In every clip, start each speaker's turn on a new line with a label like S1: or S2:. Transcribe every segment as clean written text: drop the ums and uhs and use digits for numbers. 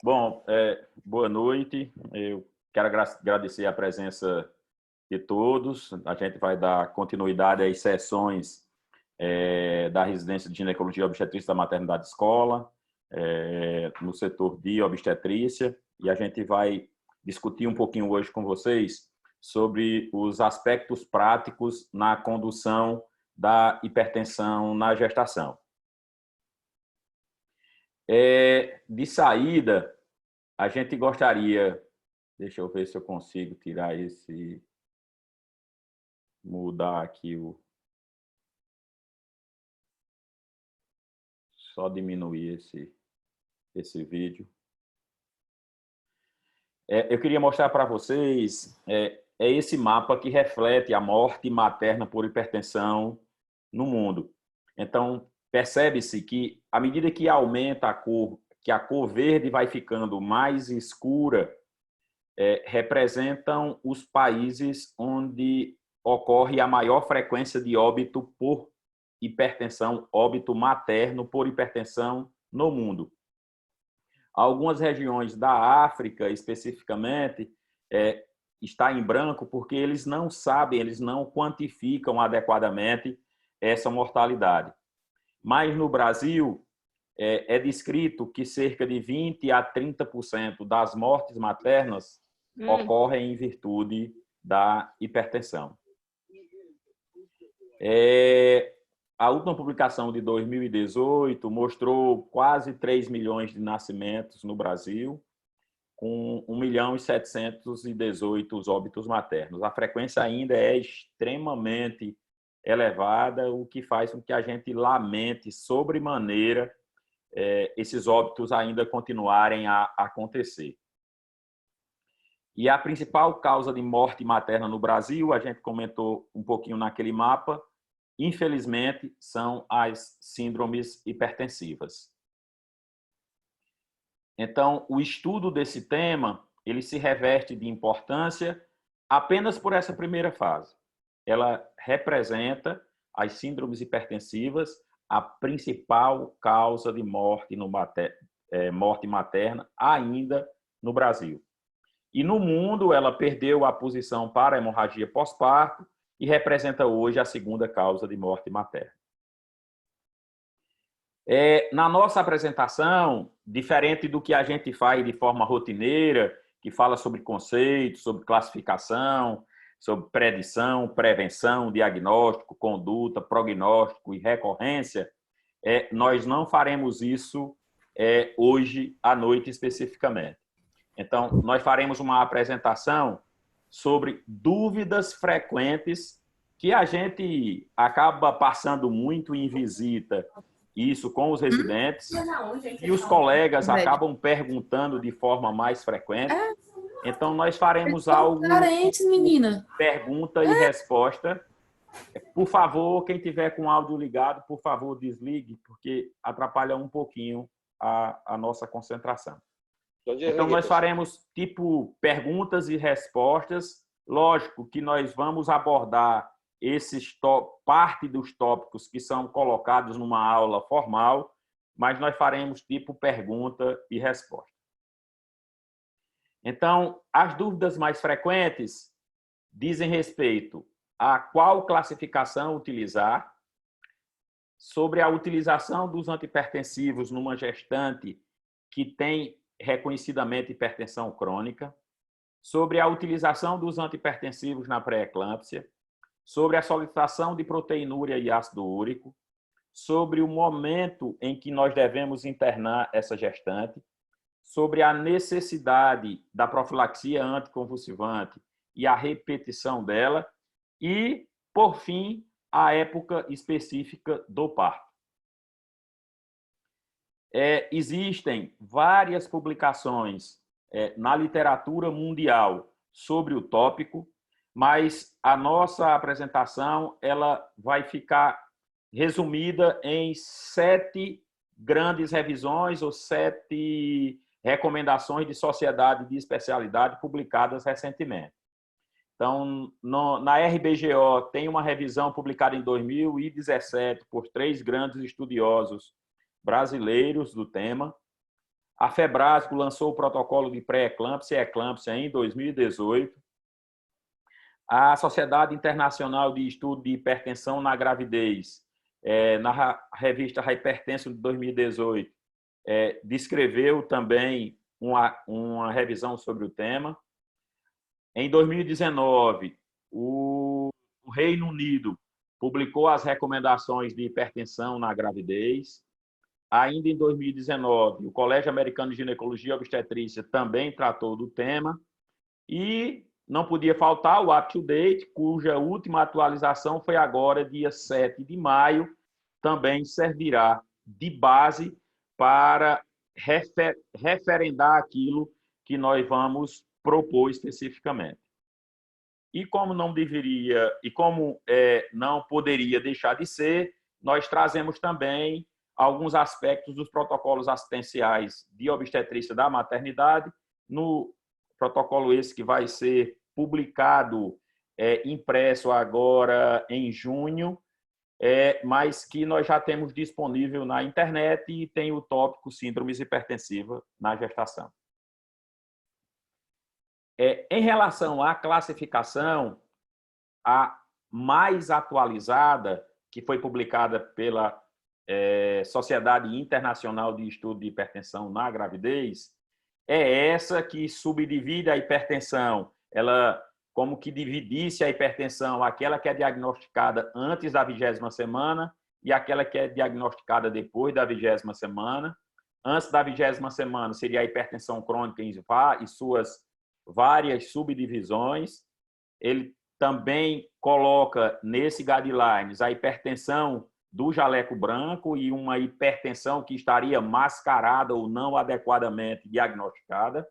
S1: Bom, boa noite. Eu quero agradecer a presença de todos. A gente vai dar continuidade às sessões da residência de ginecologia e obstetrícia da maternidade escola, no setor de obstetrícia, e a gente vai discutir um pouquinho hoje com vocês sobre os aspectos práticos na condução da hipertensão na gestação. De saída, a gente gostaria, deixa eu ver se eu consigo tirar mudar aqui só diminuir esse vídeo. Eu queria mostrar para vocês esse mapa que reflete a morte materna por hipertensão no mundo. Então, percebe-se que, à medida que aumenta a cor, que a cor verde vai ficando mais escura, representam os países onde ocorre a maior frequência de óbito por hipertensão, óbito materno por hipertensão no mundo. Algumas regiões da África, especificamente, está em branco porque eles não sabem, eles não quantificam adequadamente essa mortalidade. Mas no Brasil, é descrito que cerca de 20% a 30% das mortes maternas ocorrem em virtude da hipertensão. A última publicação de 2018 mostrou quase 3 milhões de nascimentos no Brasil, com 1.718.000 óbitos maternos. A frequência ainda é extremamente elevada, o que faz com que a gente lamente sobremaneira esses óbitos ainda continuarem a acontecer. E a principal causa de morte materna no Brasil, a gente comentou um pouquinho naquele mapa, infelizmente, são as síndromes hipertensivas. Então, o estudo desse tema, ele se reveste de importância apenas por essa primeira fase. Ela representa as síndromes hipertensivas, a principal causa de morte, morte materna ainda no Brasil. E no mundo, ela perdeu a posição para a hemorragia pós-parto e representa hoje a segunda causa de morte materna. Na nossa apresentação, diferente do que a gente faz de forma rotineira, que fala sobre conceitos, sobre classificação, sobre predição, prevenção, diagnóstico, conduta, prognóstico e recorrência, nós não faremos isso hoje à noite especificamente. Então, nós faremos uma apresentação sobre dúvidas frequentes que a gente acaba passando muito em visita, isso com os residentes, e os colegas acabam perguntando de forma mais frequente. Então, nós faremos algo, pergunta e resposta. Por favor, quem tiver com o áudio ligado, por favor, desligue, porque atrapalha um pouquinho a nossa concentração. Então, nós faremos tipo perguntas e respostas. Lógico que nós vamos abordar parte dos tópicos que são colocados numa aula formal, mas nós faremos tipo pergunta e resposta. Então, as dúvidas mais frequentes dizem respeito a qual classificação utilizar, sobre a utilização dos antihipertensivos numa gestante que tem reconhecidamente hipertensão crônica, sobre a utilização dos antihipertensivos na pré-eclâmpsia, sobre a solicitação de proteinúria e ácido úrico, sobre o momento em que nós devemos internar essa gestante, sobre a necessidade da profilaxia anticonvulsivante e a repetição dela, e, por fim, a época específica do parto. Existem várias publicações na literatura mundial sobre o tópico, mas a nossa apresentação ela vai ficar resumida em 7 grandes revisões ou 7 recomendações de sociedade de especialidade publicadas recentemente. Então, na RBGO tem uma revisão publicada em 2017 por 3 grandes estudiosos brasileiros do tema. A Febrasgo lançou o protocolo de pré-eclâmpsia e eclâmpsia em 2018. A Sociedade Internacional de Estudo de Hipertensão na Gravidez, na revista Hypertension de 2018, descreveu também uma revisão sobre o tema. Em 2019, o Reino Unido publicou as recomendações de hipertensão na gravidez. Ainda em 2019, o Colégio Americano de Ginecologia e Obstetrícia também tratou do tema. E não podia faltar o Up to Date, cuja última atualização foi agora, dia 7 de maio, também servirá de base para referendar aquilo que nós vamos propor especificamente. E como não deveria, e como não poderia deixar de ser, nós trazemos também alguns aspectos dos protocolos assistenciais de obstetrícia da maternidade, no protocolo esse que vai ser publicado, impresso agora em junho, mas que nós já temos disponível na internet e tem o tópico síndromes hipertensivas na gestação. Em relação à classificação, a mais atualizada, que foi publicada pela Sociedade Internacional de Estudo de Hipertensão na Gravidez, é essa que subdivide a hipertensão. Ela como que dividisse a hipertensão, aquela que é diagnosticada antes da 20ª semana e aquela que é diagnosticada depois da 20ª semana. Antes da 20ª semana seria a hipertensão crônica e suas várias subdivisões. Ele também coloca nesse guidelines a hipertensão do jaleco branco e uma hipertensão que estaria mascarada ou não adequadamente diagnosticada.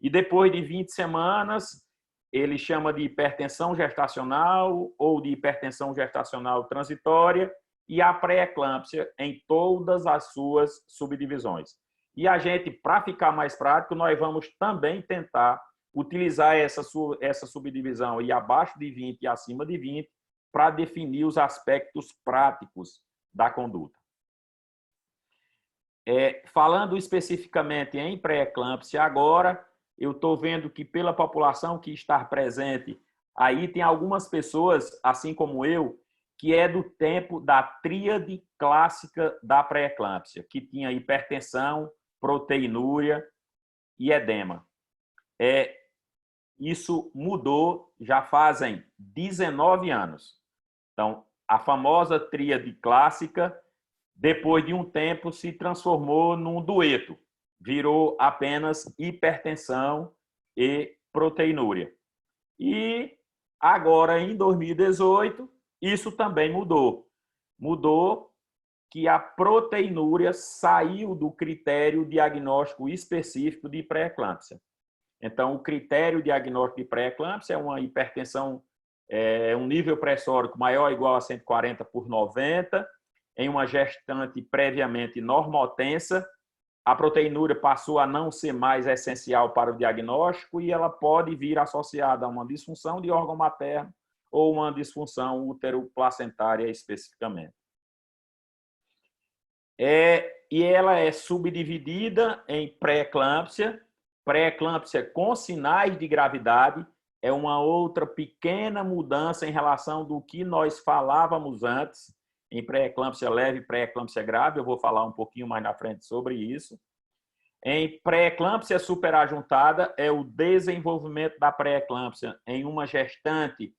S1: E depois de 20 semanas, ele chama de hipertensão gestacional ou de hipertensão gestacional transitória e a pré-eclâmpsia em todas as suas subdivisões. E a gente, para ficar mais prático, nós vamos também tentar utilizar essa subdivisão e abaixo de 20 e acima de 20 para definir os aspectos práticos da conduta. Falando especificamente em pré-eclâmpsia agora, eu estou vendo que pela população que está presente, aí tem algumas pessoas, assim como eu, que é do tempo da tríade clássica da pré-eclâmpsia, que tinha hipertensão, proteinúria e edema. Isso mudou, já fazem 19 anos. Então, a famosa tríade clássica, depois de um tempo, se transformou num dueto. Virou apenas hipertensão e proteinúria. E agora, em 2018, isso também mudou. Mudou que a proteinúria saiu do critério diagnóstico específico de pré-eclâmpsia. Então, o critério diagnóstico de pré-eclâmpsia é uma hipertensão, um nível pressórico maior ou igual a 140/90, em uma gestante previamente normotensa. A proteinúria passou a não ser mais essencial para o diagnóstico e ela pode vir associada a uma disfunção de órgão materno ou uma disfunção útero-placentária especificamente. E ela é subdividida em pré-eclâmpsia. Pré-eclâmpsia com sinais de gravidade é uma outra pequena mudança em relação do que nós falávamos antes, em pré-eclâmpsia leve e pré-eclâmpsia grave. Eu vou falar um pouquinho mais na frente sobre isso. Em pré-eclâmpsia superajuntada é o desenvolvimento da pré-eclâmpsia em uma gestante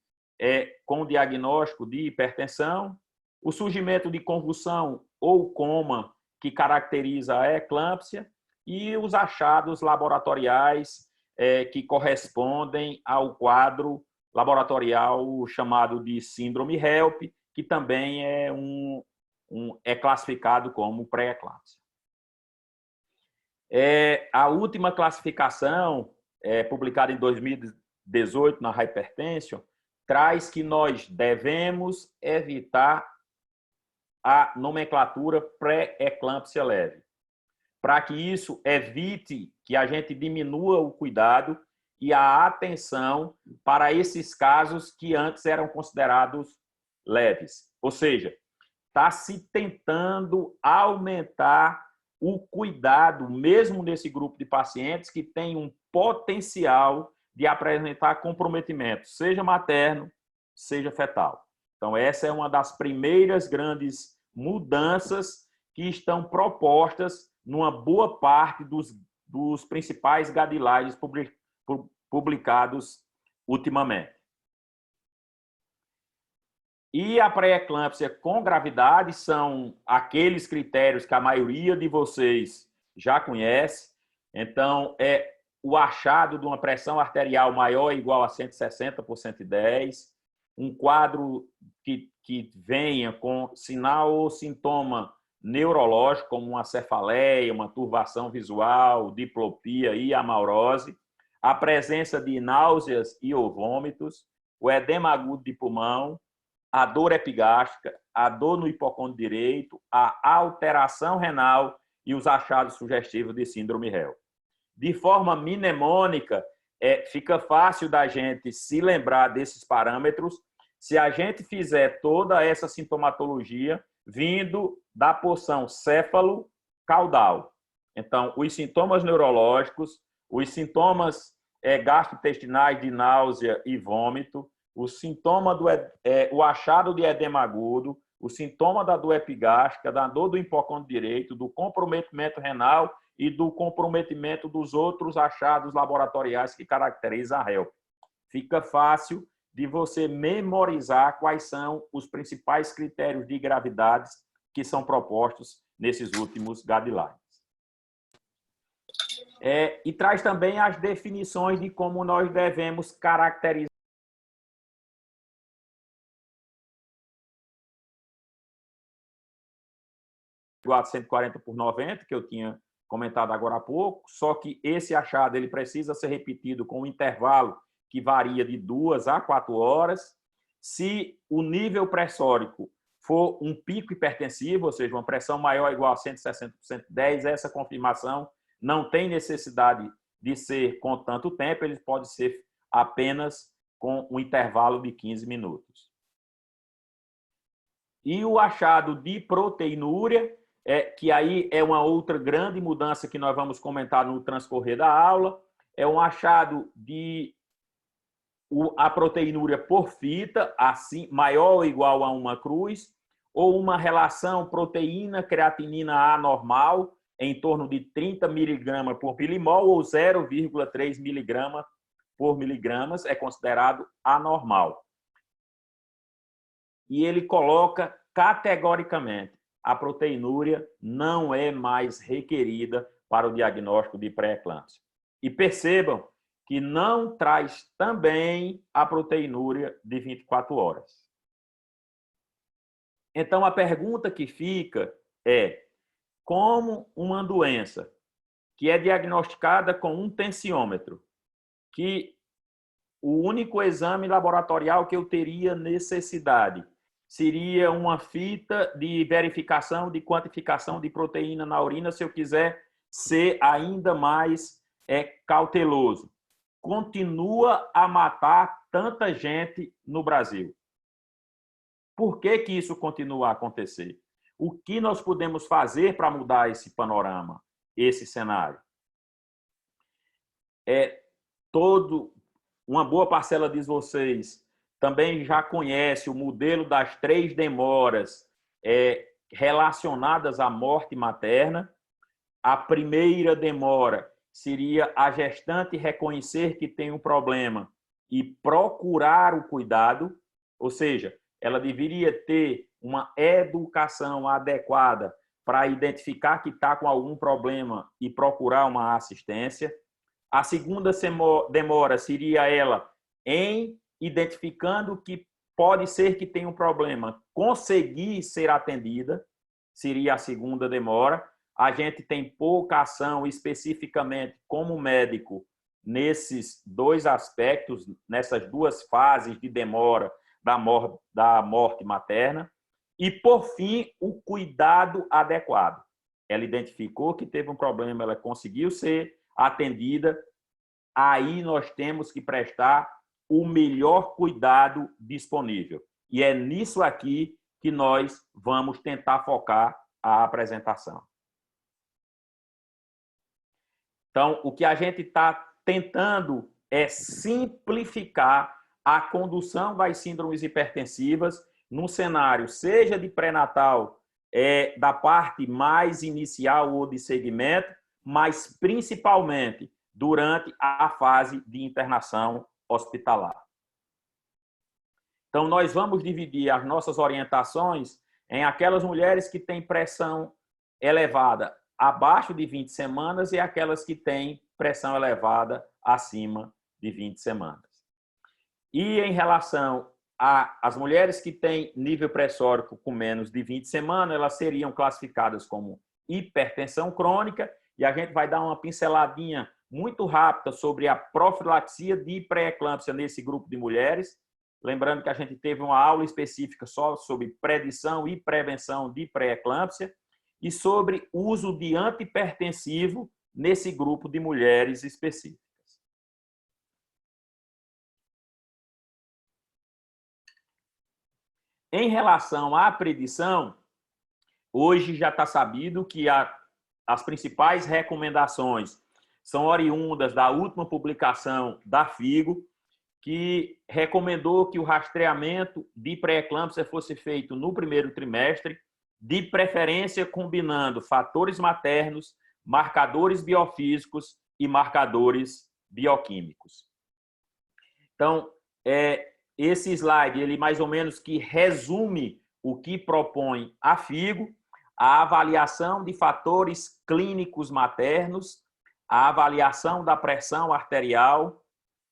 S1: com diagnóstico de hipertensão, o surgimento de convulsão ou coma que caracteriza a eclâmpsia e os achados laboratoriais que correspondem ao quadro laboratorial chamado de síndrome HELP, que também é classificado como pré-eclâmpsia. A última classificação, publicada em 2018 na Hypertension, traz que nós devemos evitar a nomenclatura pré-eclâmpsia leve, para que isso evite que a gente diminua o cuidado e a atenção para esses casos que antes eram considerados leves. Ou seja, está se tentando aumentar o cuidado, mesmo nesse grupo de pacientes que tem um potencial de apresentar comprometimento, seja materno, seja fetal. Então, essa é uma das primeiras grandes mudanças que estão propostas numa boa parte dos principais guidelines publicados ultimamente. E a pré-eclâmpsia com gravidade são aqueles critérios que a maioria de vocês já conhece. Então, é o achado de uma pressão arterial maior ou igual a 160 por 110, um quadro que venha com sinal ou sintoma neurológico, como uma cefaleia, uma turbação visual, diplopia e amaurose, a presença de náuseas e ou vômitos, o edema agudo de pulmão, a dor epigástrica, a dor no hipocôndrio direito, a alteração renal e os achados sugestivos de síndrome HELLP. De forma mnemônica, fica fácil da gente se lembrar desses parâmetros se a gente fizer toda essa sintomatologia vindo da porção céfalo-caudal. Então, os sintomas neurológicos, os sintomas gastrointestinais de náusea e vômito, o sintoma o achado de edema agudo, o sintoma da dor epigástrica, da dor do hipocôndrio direito, do comprometimento renal e do comprometimento dos outros achados laboratoriais que caracterizam a HELLP. Fica fácil de você memorizar quais são os principais critérios de gravidade que são propostos nesses últimos guidelines. E traz também as definições de como nós devemos caracterizar igual a 140 por 90, que eu tinha comentado agora há pouco, só que esse achado ele precisa ser repetido com um intervalo que varia de 2 a 4 horas. Se o nível pressórico for um pico hipertensivo, ou seja, uma pressão maior ou igual a 160 por 110, essa confirmação não tem necessidade de ser com tanto tempo, ele pode ser apenas com um intervalo de 15 minutos. E o achado de proteinúria, que aí é uma outra grande mudança que nós vamos comentar no transcorrer da aula, é um achado de a proteinúria por fita, assim, maior ou igual a uma cruz, ou uma relação proteína-creatinina anormal, em torno de 30 mg por milimol, ou 0,3 mg por miligramas, é considerado anormal. E ele coloca categoricamente: a proteinúria não é mais requerida para o diagnóstico de pré-eclâmpsia. E percebam que não traz também a proteinúria de 24 horas. Então, a pergunta que fica é: como uma doença que é diagnosticada com um tensiômetro, que o único exame laboratorial que eu teria necessidade seria uma fita de verificação de quantificação de proteína na urina, se eu quiser ser ainda mais cauteloso, continua a matar tanta gente no Brasil? Por que que isso continua a acontecer? O que nós podemos fazer para mudar esse panorama, esse cenário? Uma boa parcela de vocês também já conhece o modelo das 3 demoras relacionadas à morte materna. A primeira demora seria a gestante reconhecer que tem um problema e procurar o cuidado, ou seja, ela deveria ter uma educação adequada para identificar que está com algum problema e procurar uma assistência. A segunda demora seria ela em identificando que pode ser que tenha um problema, conseguir ser atendida, seria a segunda demora. A gente tem pouca ação especificamente como médico nesses 2 aspectos, nessas 2 fases de demora da morte materna. E, por fim, o cuidado adequado. Ela identificou que teve um problema, ela conseguiu ser atendida, aí nós temos que prestar o melhor cuidado disponível. E é nisso aqui que nós vamos tentar focar a apresentação. Então, o que a gente está tentando é simplificar a condução das síndromes hipertensivas num cenário, seja de pré-natal, da parte mais inicial ou de segmento, mas principalmente durante a fase de internação hospitalar. Então, nós vamos dividir as nossas orientações em aquelas mulheres que têm pressão elevada abaixo de 20 semanas e aquelas que têm pressão elevada acima de 20 semanas. E em relação às mulheres que têm nível pressórico com menos de 20 semanas, elas seriam classificadas como hipertensão crônica, e a gente vai dar uma pinceladinha muito rápida sobre a profilaxia de pré-eclâmpsia nesse grupo de mulheres. Lembrando que a gente teve uma aula específica só sobre predição e prevenção de pré-eclâmpsia e sobre uso de antihipertensivo nesse grupo de mulheres específicas. Em relação à predição, hoje já está sabido que as principais recomendações são oriundas da última publicação da FIGO, que recomendou que o rastreamento de pré-eclâmpsia fosse feito no primeiro trimestre, de preferência combinando fatores maternos, marcadores biofísicos e marcadores bioquímicos. Então, esse slide, ele mais ou menos que resume o que propõe a FIGO, a avaliação de fatores clínicos maternos, a avaliação da pressão arterial,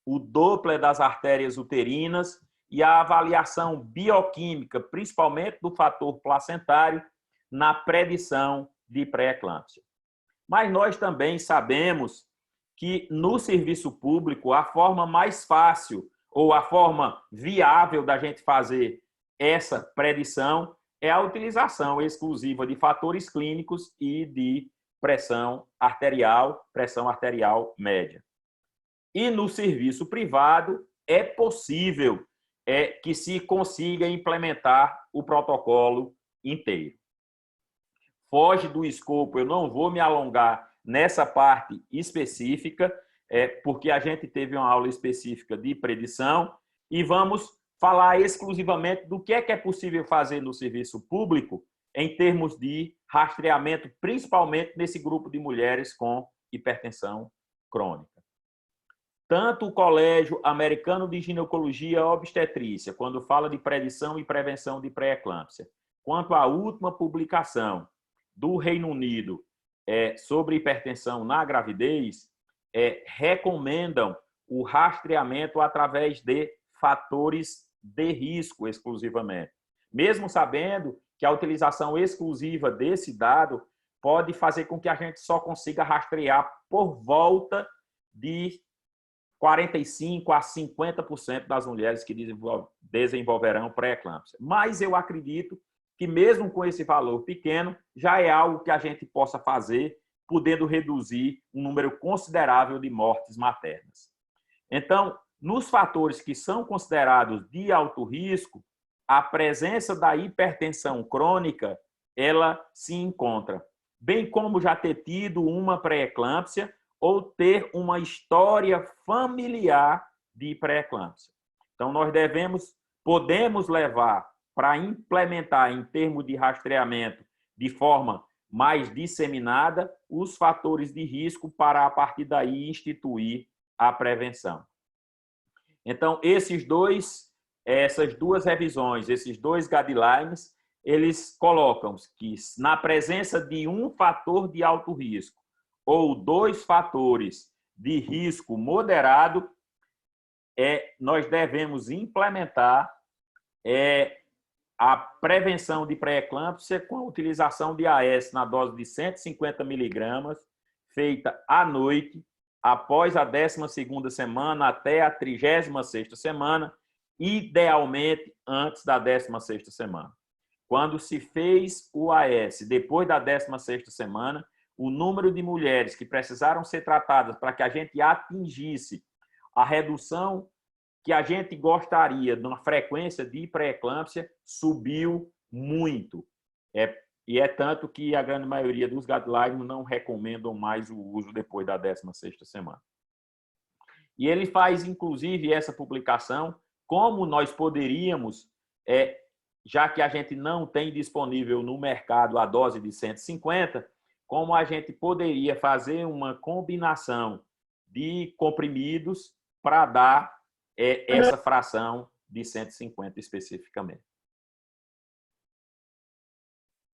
S1: o Doppler das artérias uterinas e a avaliação bioquímica, principalmente do fator placentário, na predição de pré-eclâmpsia. Mas nós também sabemos que no serviço público a forma mais fácil ou a forma viável da gente fazer essa predição é a utilização exclusiva de fatores clínicos e de pressão arterial média. E no serviço privado é possível que se consiga implementar o protocolo inteiro. Foge do escopo, eu não vou me alongar nessa parte específica, porque a gente teve uma aula específica de predição e vamos falar exclusivamente do que é possível fazer no serviço público em termos de rastreamento, principalmente nesse grupo de mulheres com hipertensão crônica. Tanto o Colégio Americano de Ginecologia e Obstetrícia, quando fala de predição e prevenção de pré-eclâmpsia, quanto a última publicação do Reino Unido sobre hipertensão na gravidez, recomendam o rastreamento através de fatores de risco exclusivamente. Mesmo sabendo que a utilização exclusiva desse dado pode fazer com que a gente só consiga rastrear por volta de 45% a 50% das mulheres que desenvolverão pré-eclâmpsia. Mas eu acredito que mesmo com esse valor pequeno, já é algo que a gente possa fazer, podendo reduzir um número considerável de mortes maternas. Então, nos fatores que são considerados de alto risco, a presença da hipertensão crônica, ela se encontra, bem como já ter tido uma pré-eclâmpsia ou ter uma história familiar de pré-eclâmpsia. Então, nós podemos levar para implementar em termos de rastreamento de forma mais disseminada os fatores de risco para, a partir daí, instituir a prevenção. Então, essas duas revisões, esses dois guidelines, eles colocam que na presença de um fator de alto risco ou dois fatores de risco moderado, nós devemos implementar a prevenção de pré-eclâmpsia com a utilização de AS na dose de 150 miligramas, feita à noite, após a 12ª semana até a 36ª semana, idealmente antes da 16ª semana. Quando se fez o AS depois da 16ª semana, o número de mulheres que precisaram ser tratadas para que a gente atingisse a redução que a gente gostaria de uma frequência de pré-eclâmpsia subiu muito. e é tanto que a grande maioria dos guidelines não recomendam mais o uso depois da 16ª semana. E ele faz, inclusive, essa publicação, como nós poderíamos, já que a gente não tem disponível no mercado a dose de 150, como a gente poderia fazer uma combinação de comprimidos para dar essa fração de 150 especificamente.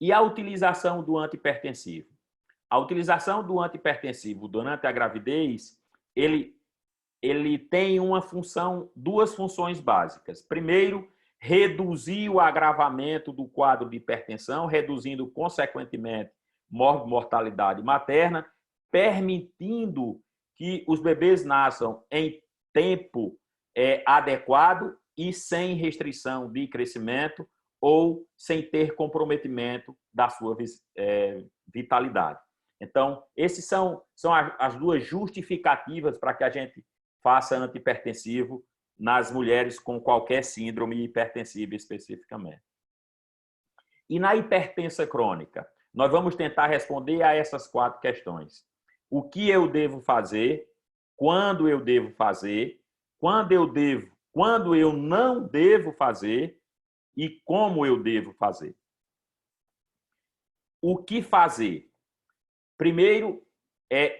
S1: E a utilização do antihipertensivo? A utilização do antihipertensivo durante a gravidez, ele tem duas funções básicas. Primeiro, reduzir o agravamento do quadro de hipertensão, reduzindo, consequentemente, mortalidade materna, permitindo que os bebês nasçam em tempo adequado e sem restrição de crescimento ou sem ter comprometimento da sua vitalidade. Então, esses são as duas justificativas para que a gente faça antihipertensivo nas mulheres com qualquer síndrome hipertensiva especificamente. E na hipertensão crônica, nós vamos tentar responder a essas 4 questões. O que eu devo fazer? Quando eu devo fazer? Quando eu não devo fazer? E como eu devo fazer? O que fazer? Primeiro,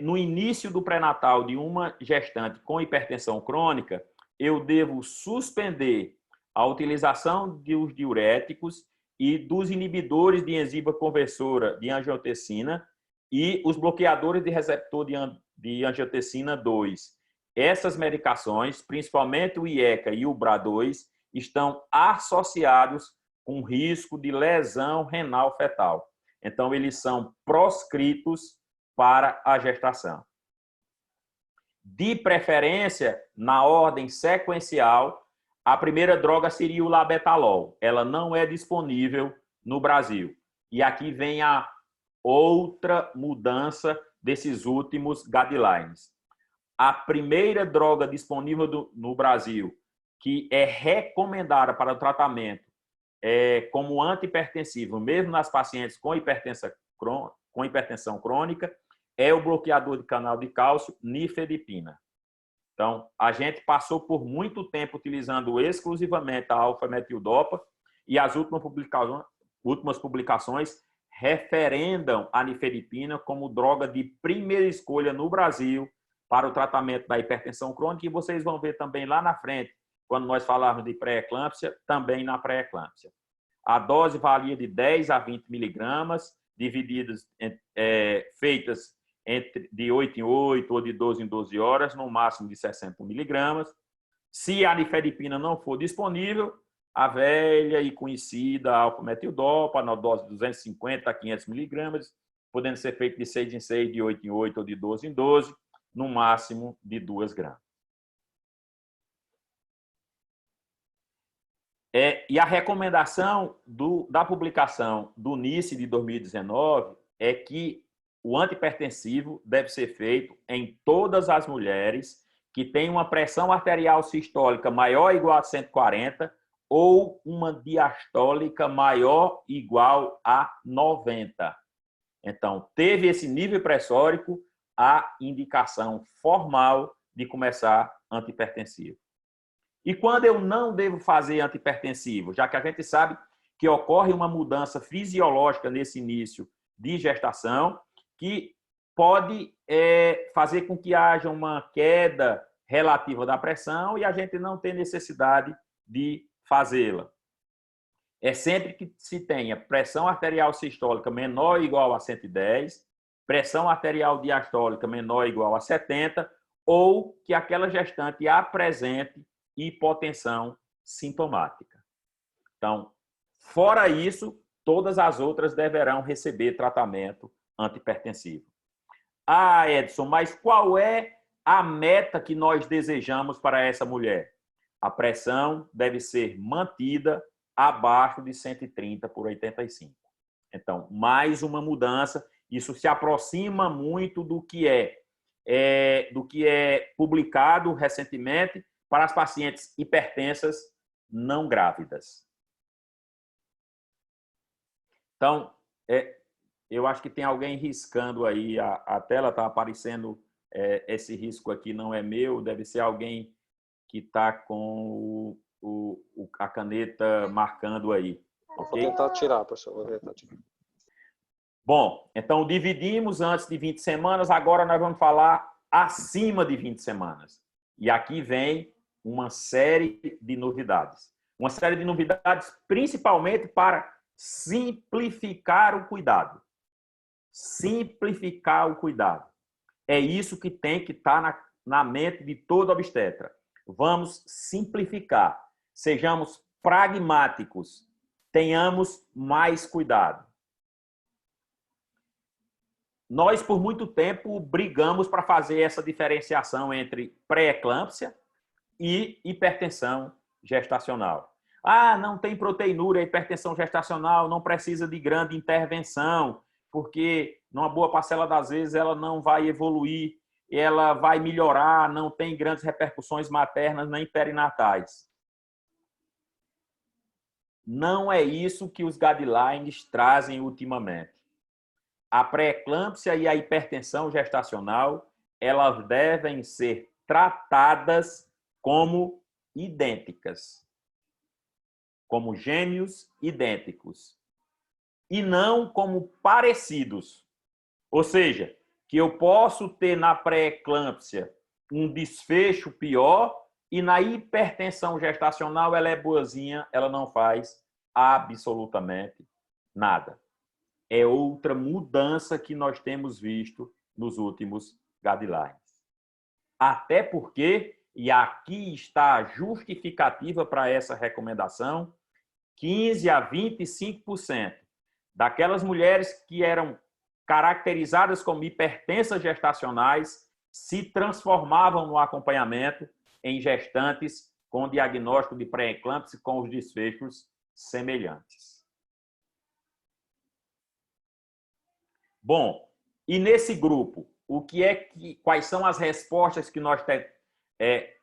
S1: no início do pré-natal de uma gestante com hipertensão crônica, eu devo suspender a utilização dos diuréticos e dos inibidores de enzima conversora de angiotensina e os bloqueadores de receptor de angiotensina 2. Essas medicações, principalmente o IECA e o BRA2, estão associados com risco de lesão renal fetal. Então, eles são proscritos para a gestação. De preferência, na ordem sequencial, a primeira droga seria o labetalol. Ela não é disponível no Brasil. E aqui vem a outra mudança desses últimos guidelines. A primeira droga disponível no Brasil, que é recomendada para o tratamento como antihipertensivo, mesmo nas pacientes com hipertensão crônica, é o bloqueador de canal de cálcio, nifedipina. Então, a gente passou por muito tempo utilizando exclusivamente a alfa-metildopa e as últimas publicações referendam a nifedipina como droga de primeira escolha no Brasil para o tratamento da hipertensão crônica, e vocês vão ver também lá na frente, quando nós falarmos de pré-eclâmpsia, também na pré-eclâmpsia. A dose varia de 10 a 20 miligramas, divididas, feitas de 8 em 8 ou de 12 em 12 horas, no máximo de 60 miligramas. Se a nifedipina não for disponível, a velha e conhecida alfa-metildopa, na dose de 250 a 500 miligramas, podendo ser feito de 6 em 6, de 8 em 8 ou de 12 em 12, no máximo de 2 gramas. E a recomendação da publicação do NICE de 2019 é que o antihipertensivo deve ser feito em todas as mulheres que têm uma pressão arterial sistólica maior ou igual a 140 ou uma diastólica maior ou igual a 90. Então, teve esse nível pressórico, a indicação formal de começar antihipertensivo. E quando eu não devo fazer antihipertensivo? Já que a gente sabe que ocorre uma mudança fisiológica nesse início de gestação, que pode fazer com que haja uma queda relativa da pressão e a gente não tem necessidade de fazê-la. É sempre que se tenha pressão arterial sistólica menor ou igual a 110, pressão arterial diastólica menor ou igual a 70, ou que aquela gestante apresente hipotensão sintomática. Então, fora isso, todas as outras deverão receber tratamento antihipertensivo. Ah, Edson, mas qual é a meta que nós desejamos para essa mulher? A pressão deve ser mantida abaixo de 130 por 85. Então, mais uma mudança. Isso se aproxima muito do que é publicado recentemente para as pacientes hipertensas não grávidas. Então, É, eu acho que tem alguém riscando aí a tela, está aparecendo esse risco aqui não é meu, deve ser alguém que está com a caneta marcando aí,
S2: Vou
S1: ok?
S2: tentar tirar, professor. Vou tentar tirar.
S1: Bom, então dividimos antes de 20 semanas, agora nós vamos falar acima de 20 semanas. E aqui vem uma série de novidades. Uma série de novidades principalmente para simplificar o cuidado. Simplificar o cuidado. É isso que tem que estar na mente de todo obstetra. Vamos simplificar. Sejamos pragmáticos. Tenhamos mais cuidado. Nós, por muito tempo, brigamos para fazer essa diferenciação entre pré-eclâmpsia e hipertensão gestacional. Ah, não tem proteinúria, hipertensão gestacional não precisa de grande intervenção, porque numa boa parcela das vezes ela não vai evoluir, ela vai melhorar, não tem grandes repercussões maternas nem perinatais. Não é isso que os guidelines trazem ultimamente. A pré-eclâmpsia e a hipertensão gestacional, elas devem ser tratadas como idênticas, como gêmeos idênticos, e não como parecidos. Ou seja, que eu posso ter na pré-eclâmpsia um desfecho pior e na hipertensão gestacional ela é boazinha, ela não faz absolutamente nada. É outra mudança que nós temos visto nos últimos guidelines. Até porque, e aqui está a justificativa para essa recomendação, 15 a 25% daquelas mulheres que eram caracterizadas como hipertensas gestacionais se transformavam no acompanhamento em gestantes com diagnóstico de pré-eclâmpsia com os desfechos semelhantes. Bom, e nesse grupo, quais são as respostas que nós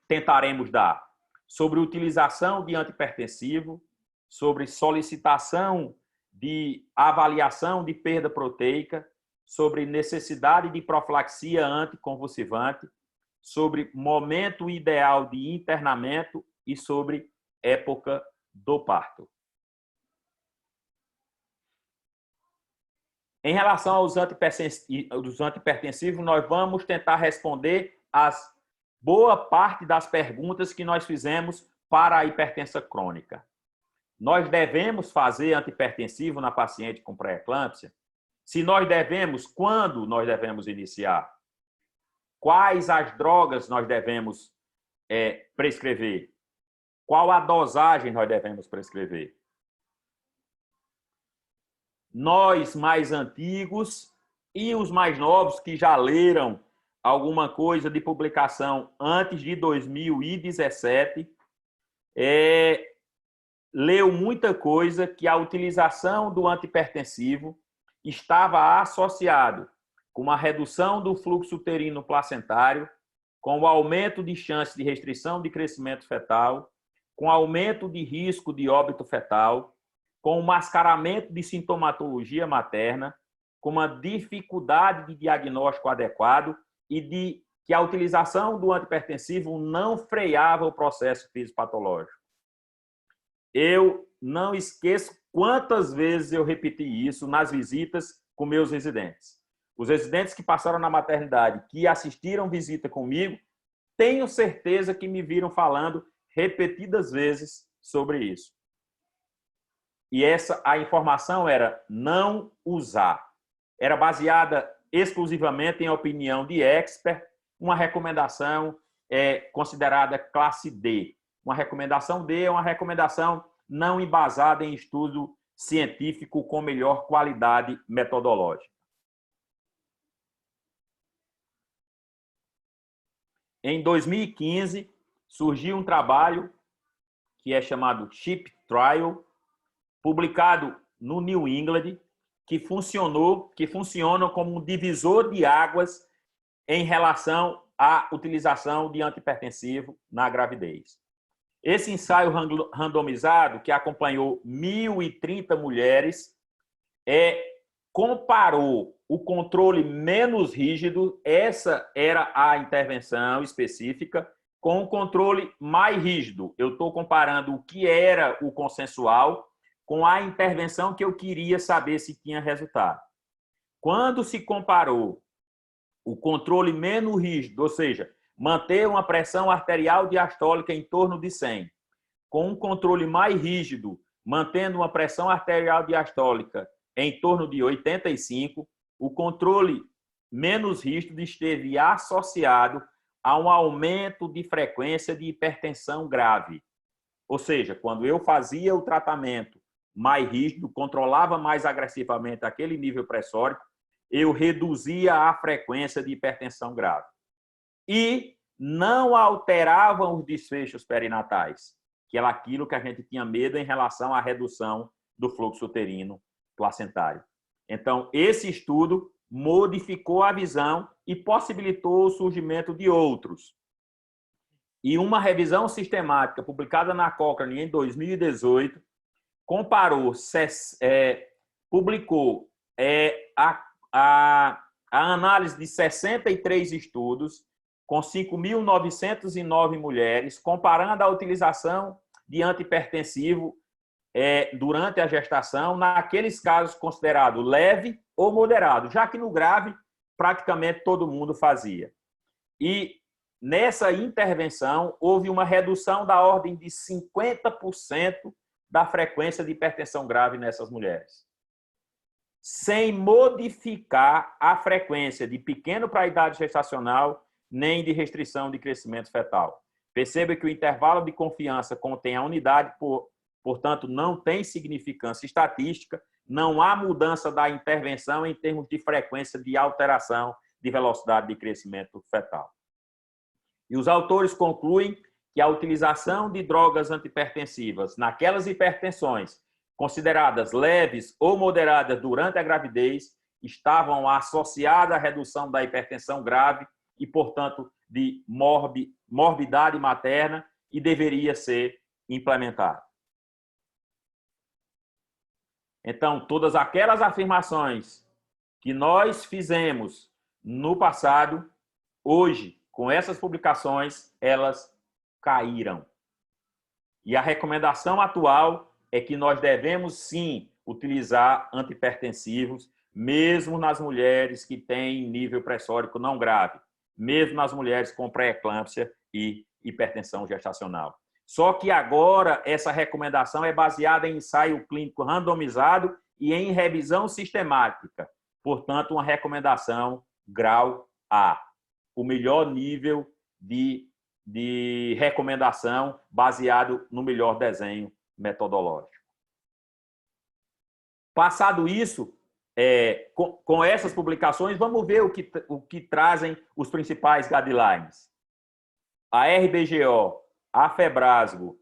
S1: tentaremos dar? Sobre utilização de antihipertensivo, sobre solicitação de avaliação de perda proteica, sobre necessidade de profilaxia anticonvulsivante, sobre momento ideal de internamento e sobre época do parto. Em relação aos antihipertensivos, nós vamos tentar responder as boa parte das perguntas que nós fizemos para a hipertensão crônica. Nós devemos fazer antihipertensivo na paciente com pré-eclâmpsia? Se nós devemos, quando nós devemos iniciar? Quais as drogas nós devemos prescrever? Qual a dosagem nós devemos prescrever? Nós mais antigos e os mais novos que já leram alguma coisa de publicação antes de 2017, leu muita coisa que a utilização do antihipertensivo estava associado com uma redução do fluxo uterino placentário, com o aumento de chance de restrição de crescimento fetal, com aumento de risco de óbito fetal, com o mascaramento de sintomatologia materna, com uma dificuldade de diagnóstico adequado e de que a utilização do antihipertensivo não freava o processo fisiopatológico. Eu não esqueço quantas vezes eu repeti isso nas visitas com meus residentes. Os residentes que passaram na maternidade, que assistiram visita comigo, tenho certeza que me viram falando repetidas vezes sobre isso. E a informação era não usar. Era baseada exclusivamente em opinião de expert, uma recomendação considerada classe D. Uma recomendação D é uma recomendação não embasada em estudo científico com melhor qualidade metodológica. Em 2015, surgiu um trabalho que é chamado CHIP Trial, publicado no New England, que funciona como um divisor de águas em relação à utilização de antihipertensivo na gravidez. Esse ensaio randomizado, que acompanhou 1.030 mulheres, comparou o controle menos rígido, essa era a intervenção específica, com o controle mais rígido. Eu estou comparando o que era o consensual com a intervenção que eu queria saber se tinha resultado. Quando se comparou o controle menos rígido, ou seja, manter uma pressão arterial diastólica em torno de 100, com um controle mais rígido, mantendo uma pressão arterial diastólica em torno de 85, o controle menos rígido esteve associado a um aumento de frequência de hipertensão grave. Ou seja, quando eu fazia o tratamento mais rígido, controlava mais agressivamente aquele nível pressórico, eu reduzia a frequência de hipertensão grave. E não alteravam os desfechos perinatais, que era aquilo que a gente tinha medo em relação à redução do fluxo uterino placentário. Então, esse estudo modificou a visão e possibilitou o surgimento de outros. E uma revisão sistemática publicada na Cochrane em 2018 publicou a análise de 63 estudos com 5.909 mulheres, comparando a utilização de antihipertensivo durante a gestação, naqueles casos considerados leve ou moderado, já que no grave praticamente todo mundo fazia. E nessa intervenção houve uma redução da ordem de 50% da frequência de hipertensão grave nessas mulheres, sem modificar a frequência de pequeno para a idade gestacional, nem de restrição de crescimento fetal. Perceba que o intervalo de confiança contém a unidade, portanto, não tem significância estatística, não há mudança da intervenção em termos de frequência de alteração de velocidade de crescimento fetal. E os autores concluem que a utilização de drogas antihipertensivas naquelas hipertensões consideradas leves ou moderadas durante a gravidez estavam associadas à redução da hipertensão grave e, portanto, de morbidade materna e deveria ser implementado. Então, todas aquelas afirmações que nós fizemos no passado, hoje, com essas publicações, elas caíram. E a recomendação atual é que nós devemos, sim, utilizar antihipertensivos, mesmo nas mulheres que têm nível pressórico não grave, mesmo nas mulheres com pré-eclâmpsia e hipertensão gestacional. Só que agora essa recomendação é baseada em ensaio clínico randomizado e em revisão sistemática. Portanto, uma recomendação grau A, o melhor nível de recomendação baseado no melhor desenho metodológico. Passado isso, com essas publicações, vamos ver o que trazem os principais guidelines. A RBGO, a FEBRASGO,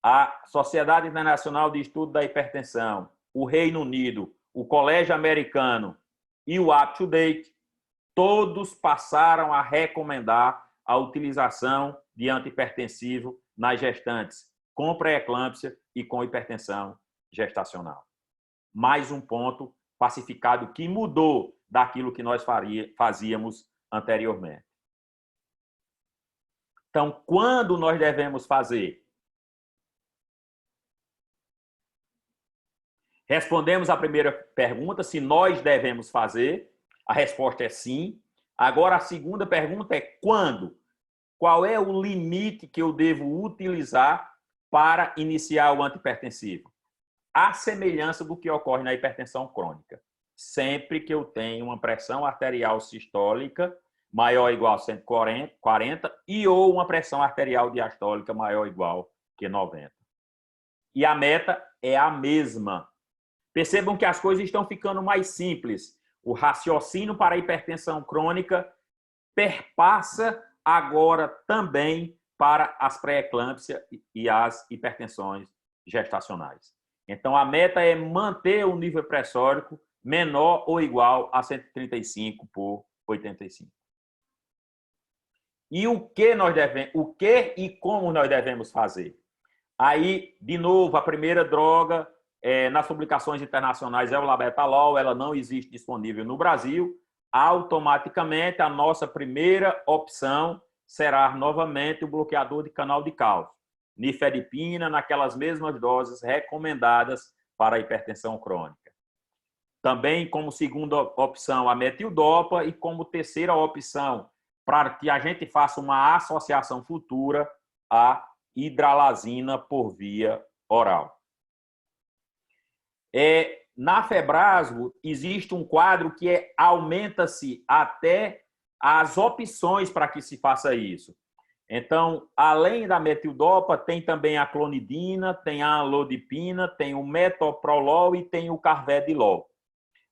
S1: a Sociedade Internacional de Estudo da Hipertensão, o Reino Unido, o Colégio Americano e o UpToDate, todos passaram a recomendar a utilização de antihipertensivo nas gestantes com pré-eclâmpsia e com hipertensão gestacional. Mais um ponto pacificado que mudou daquilo que nós fazíamos anteriormente. Então, quando nós devemos fazer? Respondemos a primeira pergunta, se nós devemos fazer. A resposta é sim. Agora, a segunda pergunta é quando? Qual é o limite que eu devo utilizar para iniciar o antihipertensivo? À semelhança do que ocorre na hipertensão crônica. Sempre que eu tenho uma pressão arterial sistólica maior ou igual a 140 e ou uma pressão arterial diastólica maior ou igual que 90. E a meta é a mesma. Percebam que as coisas estão ficando mais simples. O raciocínio para a hipertensão crônica perpassa agora também para as pré-eclâmpsia e as hipertensões gestacionais. Então, a meta é manter o nível pressórico menor ou igual a 135 por 85. E o que e como nós devemos fazer? Aí, de novo, a primeira droga nas publicações internacionais é o labetalol, ela não existe disponível no Brasil, automaticamente a nossa primeira opção será novamente o bloqueador de canal de cálcio, nifedipina, naquelas mesmas doses recomendadas para a hipertensão crônica. Também como segunda opção a metildopa e como terceira opção para que a gente faça uma associação futura a hidralazina por via oral. Na Febrasgo, existe um quadro que aumenta-se até as opções para que se faça isso. Então, além da metildopa, tem também a clonidina, tem a amlodipina, tem o metoprolol e tem o carvedilol.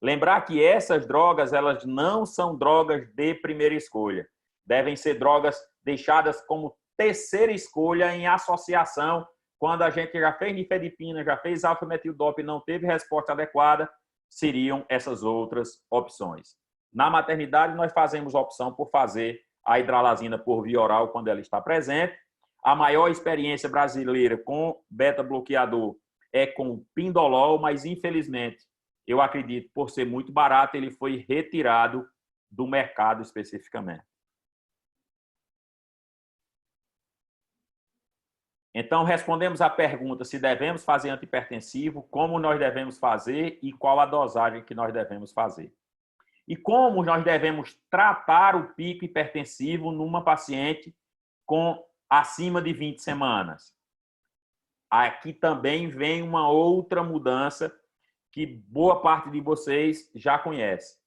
S1: Lembrar que essas drogas, elas não são drogas de primeira escolha. Devem ser drogas deixadas como terceira escolha em associação. Quando a gente já fez nifedipina, já fez alfa-metildopa e não teve resposta adequada, seriam essas outras opções. Na maternidade, nós fazemos a opção por fazer a hidralazina por via oral quando ela está presente. A maior experiência brasileira com beta-bloqueador é com o pindolol, mas infelizmente, eu acredito, por ser muito barato, ele foi retirado do mercado especificamente. Então, respondemos à pergunta se devemos fazer antihipertensivo, como nós devemos fazer e qual a dosagem que nós devemos fazer. E como nós devemos tratar o pico hipertensivo numa paciente com acima de 20 semanas. Aqui também vem uma outra mudança que boa parte de vocês já conhece.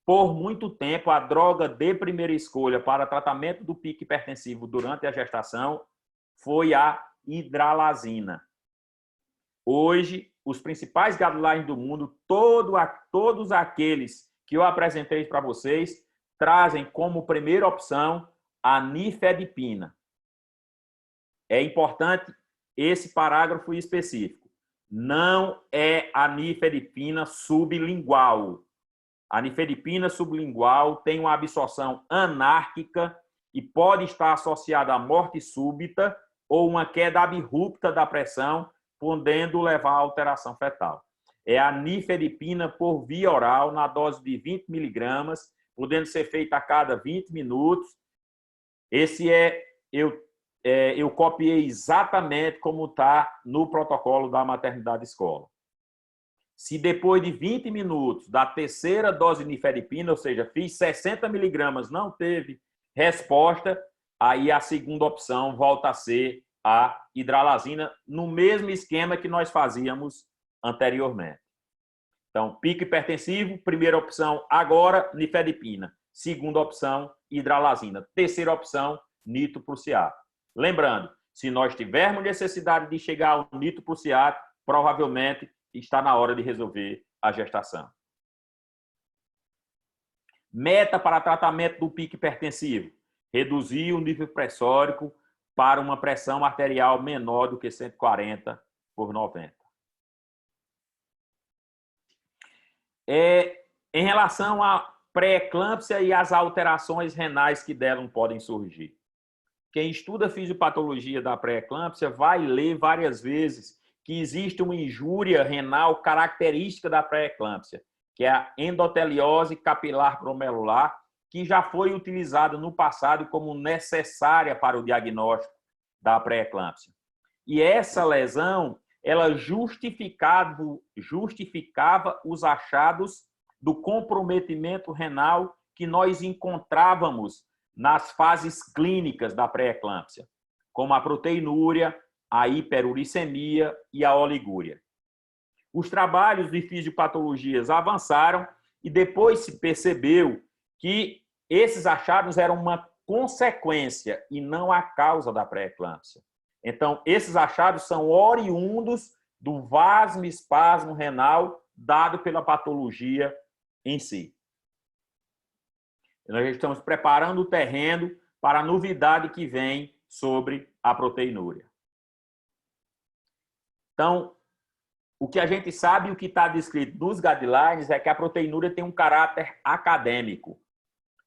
S1: Por muito tempo, a droga de primeira escolha para tratamento do pico hipertensivo durante a gestação foi a hidralazina. Hoje, os principais guidelines do mundo, todos aqueles que eu apresentei para vocês, trazem como primeira opção a nifedipina. É importante esse parágrafo específico. Não é a nifedipina sublingual. A nifedipina sublingual tem uma absorção anárquica e pode estar associada à morte súbita ou uma queda abrupta da pressão, podendo levar à alteração fetal. É a nifedipina por via oral, na dose de 20 miligramas, podendo ser feita a cada 20 minutos. Esse eu copiei exatamente como está no protocolo da maternidade escola. Se depois de 20 minutos da terceira dose de nifedipina, ou seja, fiz 60 miligramas, não teve resposta, aí a segunda opção volta a ser a hidralazina, no mesmo esquema que nós fazíamos anteriormente. Então, pico hipertensivo, primeira opção agora, nifedipina. Segunda opção, hidralazina. Terceira opção, nitroprusiato. Lembrando, se nós tivermos necessidade de chegar ao nitroprusiato, provavelmente está na hora de resolver a gestação. Meta para tratamento do pico hipertensivo: reduzir o nível pressórico para uma pressão arterial menor do que 140/90. Em relação à pré-eclâmpsia e as alterações renais que dela podem surgir. Quem estuda fisiopatologia da pré-eclâmpsia vai ler várias vezes que existe uma injúria renal característica da pré-eclâmpsia, que é a endoteliose capilar glomerular, que já foi utilizada no passado como necessária para o diagnóstico da pré-eclâmpsia. E essa lesão, ela justificava os achados do comprometimento renal que nós encontrávamos nas fases clínicas da pré-eclâmpsia, como a proteinúria, a hiperuricemia e a oligúria. Os trabalhos de fisiopatologias avançaram e depois se percebeu que esses achados eram uma consequência e não a causa da pré-eclâmpsia. Então, esses achados são oriundos do vasoespasmo renal dado pela patologia em si. Nós estamos preparando o terreno para a novidade que vem sobre a proteinúria. Então, o que a gente sabe e o que está descrito nos guidelines é que a proteinúria tem um caráter acadêmico,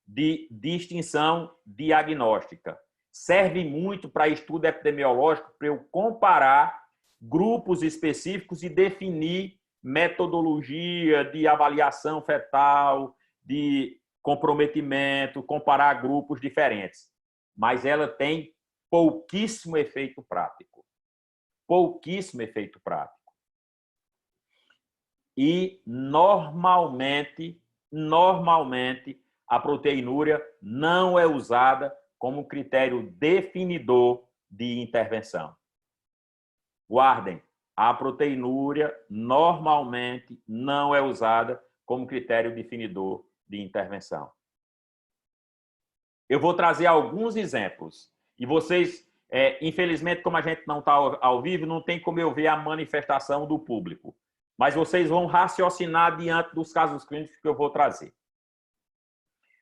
S1: de distinção diagnóstica. Serve muito para estudo epidemiológico para eu comparar grupos específicos e definir metodologia de avaliação fetal, de comprometimento, comparar grupos diferentes. Mas ela tem pouquíssimo efeito prático. Pouquíssimo efeito prático. E, normalmente, a proteinúria não é usada como critério definidor de intervenção. Guardem, a proteinúria normalmente não é usada como critério definidor de intervenção. Eu vou trazer alguns exemplos. E vocês, infelizmente, como a gente não está ao vivo, não tem como eu ver a manifestação do público. Mas vocês vão raciocinar diante dos casos clínicos que eu vou trazer.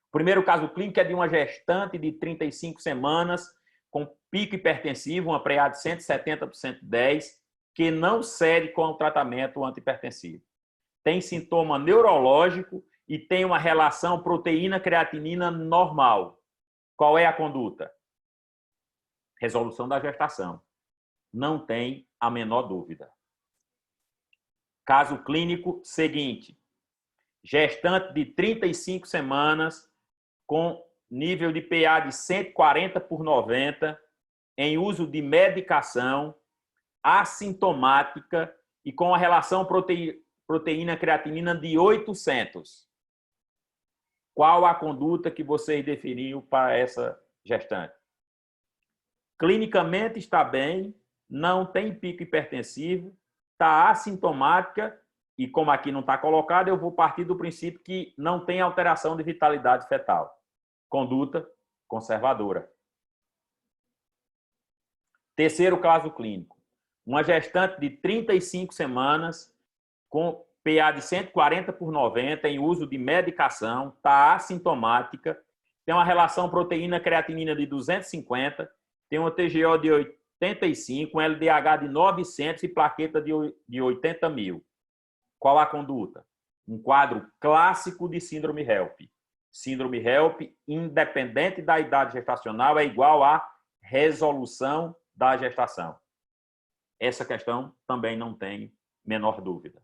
S1: O primeiro caso clínico é de uma gestante de 35 semanas com pico hipertensivo, uma PreA de 170 por 110, que não cede com o tratamento antihipertensivo. Tem sintoma neurológico e tem uma relação proteína-creatinina normal. Qual é a conduta? Resolução da gestação. Não tem a menor dúvida. Caso clínico seguinte. Gestante de 35 semanas com nível de PA de 140 por 90 em uso de medicação assintomática e com a relação proteína-creatinina de 800. Qual a conduta que vocês definiram para essa gestante? Clinicamente está bem, não tem pico hipertensivo, está assintomática e, como aqui não está colocado, eu vou partir do princípio que não tem alteração de vitalidade fetal. Conduta conservadora. Terceiro caso clínico. Uma gestante de 35 semanas com PA de 140 por 90 em uso de medicação, está assintomática, tem uma relação proteína-creatinina de 250, tem uma TGO de 85, um LDH de 900 e plaqueta de 80 mil. Qual a conduta? Um quadro clássico de síndrome HELP. Síndrome HELP, independente da idade gestacional, é igual à resolução da gestação. Essa questão também não tem menor dúvida.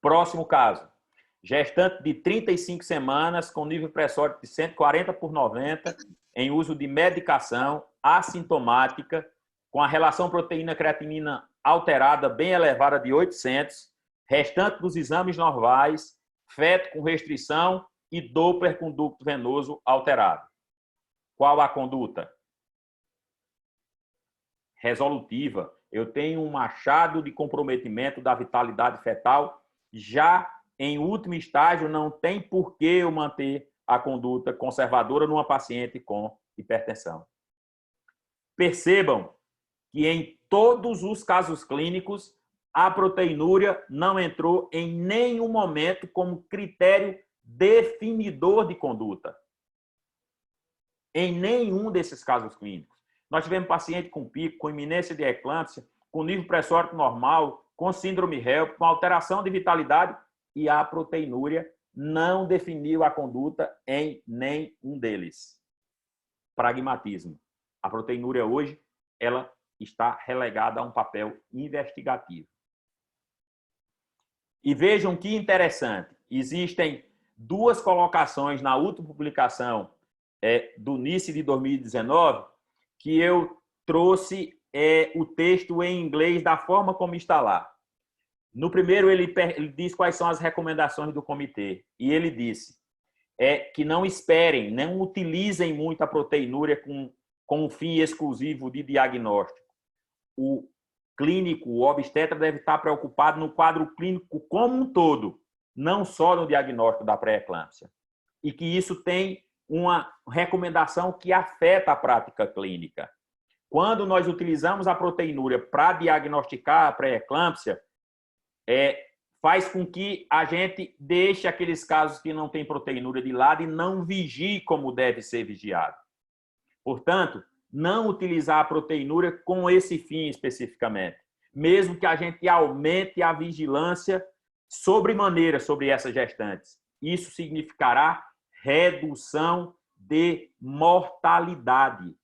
S1: Próximo caso. Gestante de 35 semanas com nível pressórico de 140 por 90 em uso de medicação assintomática com a relação proteína-creatinina alterada bem elevada de 800, restante dos exames normais, feto com restrição e Doppler com ducto venoso alterado. Qual a conduta? Resolutiva. Eu tenho um achado de comprometimento da vitalidade fetal, já em último estágio não tem por que eu manter a conduta conservadora numa paciente com hipertensão. Percebam que em todos os casos clínicos a proteinúria não entrou em nenhum momento como critério definidor de conduta. Em nenhum desses casos clínicos. Nós tivemos paciente com pico, com iminência de eclâmpsia, com nível pressórico normal, com síndrome HELP, com alteração de vitalidade e a proteinúria não definiu a conduta em nenhum deles. Pragmatismo. A proteinúria hoje, ela está relegada a um papel investigativo. E vejam que interessante, existem duas colocações na última publicação do NICE de 2019 que eu trouxe o texto em inglês da forma como está lá. No primeiro, ele diz quais são as recomendações do comitê. E ele disse que não esperem, não utilizem muito a proteinúria com um fim exclusivo de diagnóstico. O clínico, o obstetra, deve estar preocupado no quadro clínico como um todo, não só no diagnóstico da pré-eclâmpsia. E que isso tem uma recomendação que afeta a prática clínica. Quando nós utilizamos a proteinúria para diagnosticar a pré-eclâmpsia, faz com que a gente deixe aqueles casos que não tem proteinúria de lado e não vigie como deve ser vigiado. Portanto, não utilizar a proteinúria com esse fim especificamente, mesmo que a gente aumente a vigilância sobremaneira sobre essas gestantes. Isso significará redução de mortalidade.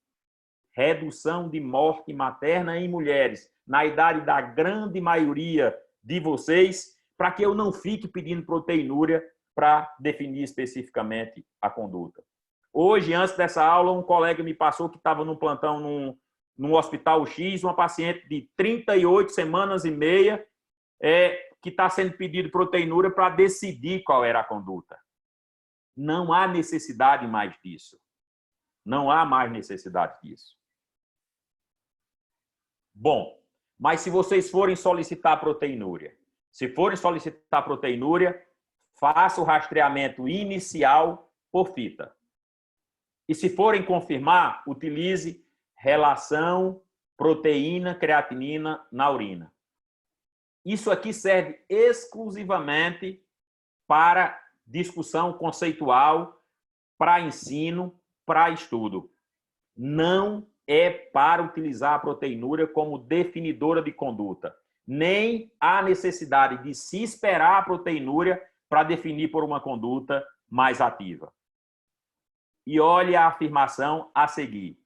S1: redução de morte materna em mulheres, na idade da grande maioria de vocês, para que eu não fique pedindo proteinúria para definir especificamente a conduta. Hoje, antes dessa aula, um colega me passou que estava no plantão num hospital X, uma paciente de 38 semanas e meia, que está sendo pedido proteinúria para decidir qual era a conduta. Não há necessidade mais disso. Não há mais necessidade disso. Bom, mas se vocês forem solicitar proteinúria, faça o rastreamento inicial por fita. E se forem confirmar, utilize relação proteína-creatinina na urina. Isso aqui serve exclusivamente para discussão conceitual, para ensino, para estudo. Não é para utilizar a proteinúria como definidora de conduta. Nem há necessidade de se esperar a proteinúria para definir por uma conduta mais ativa. E olhe a afirmação a seguir.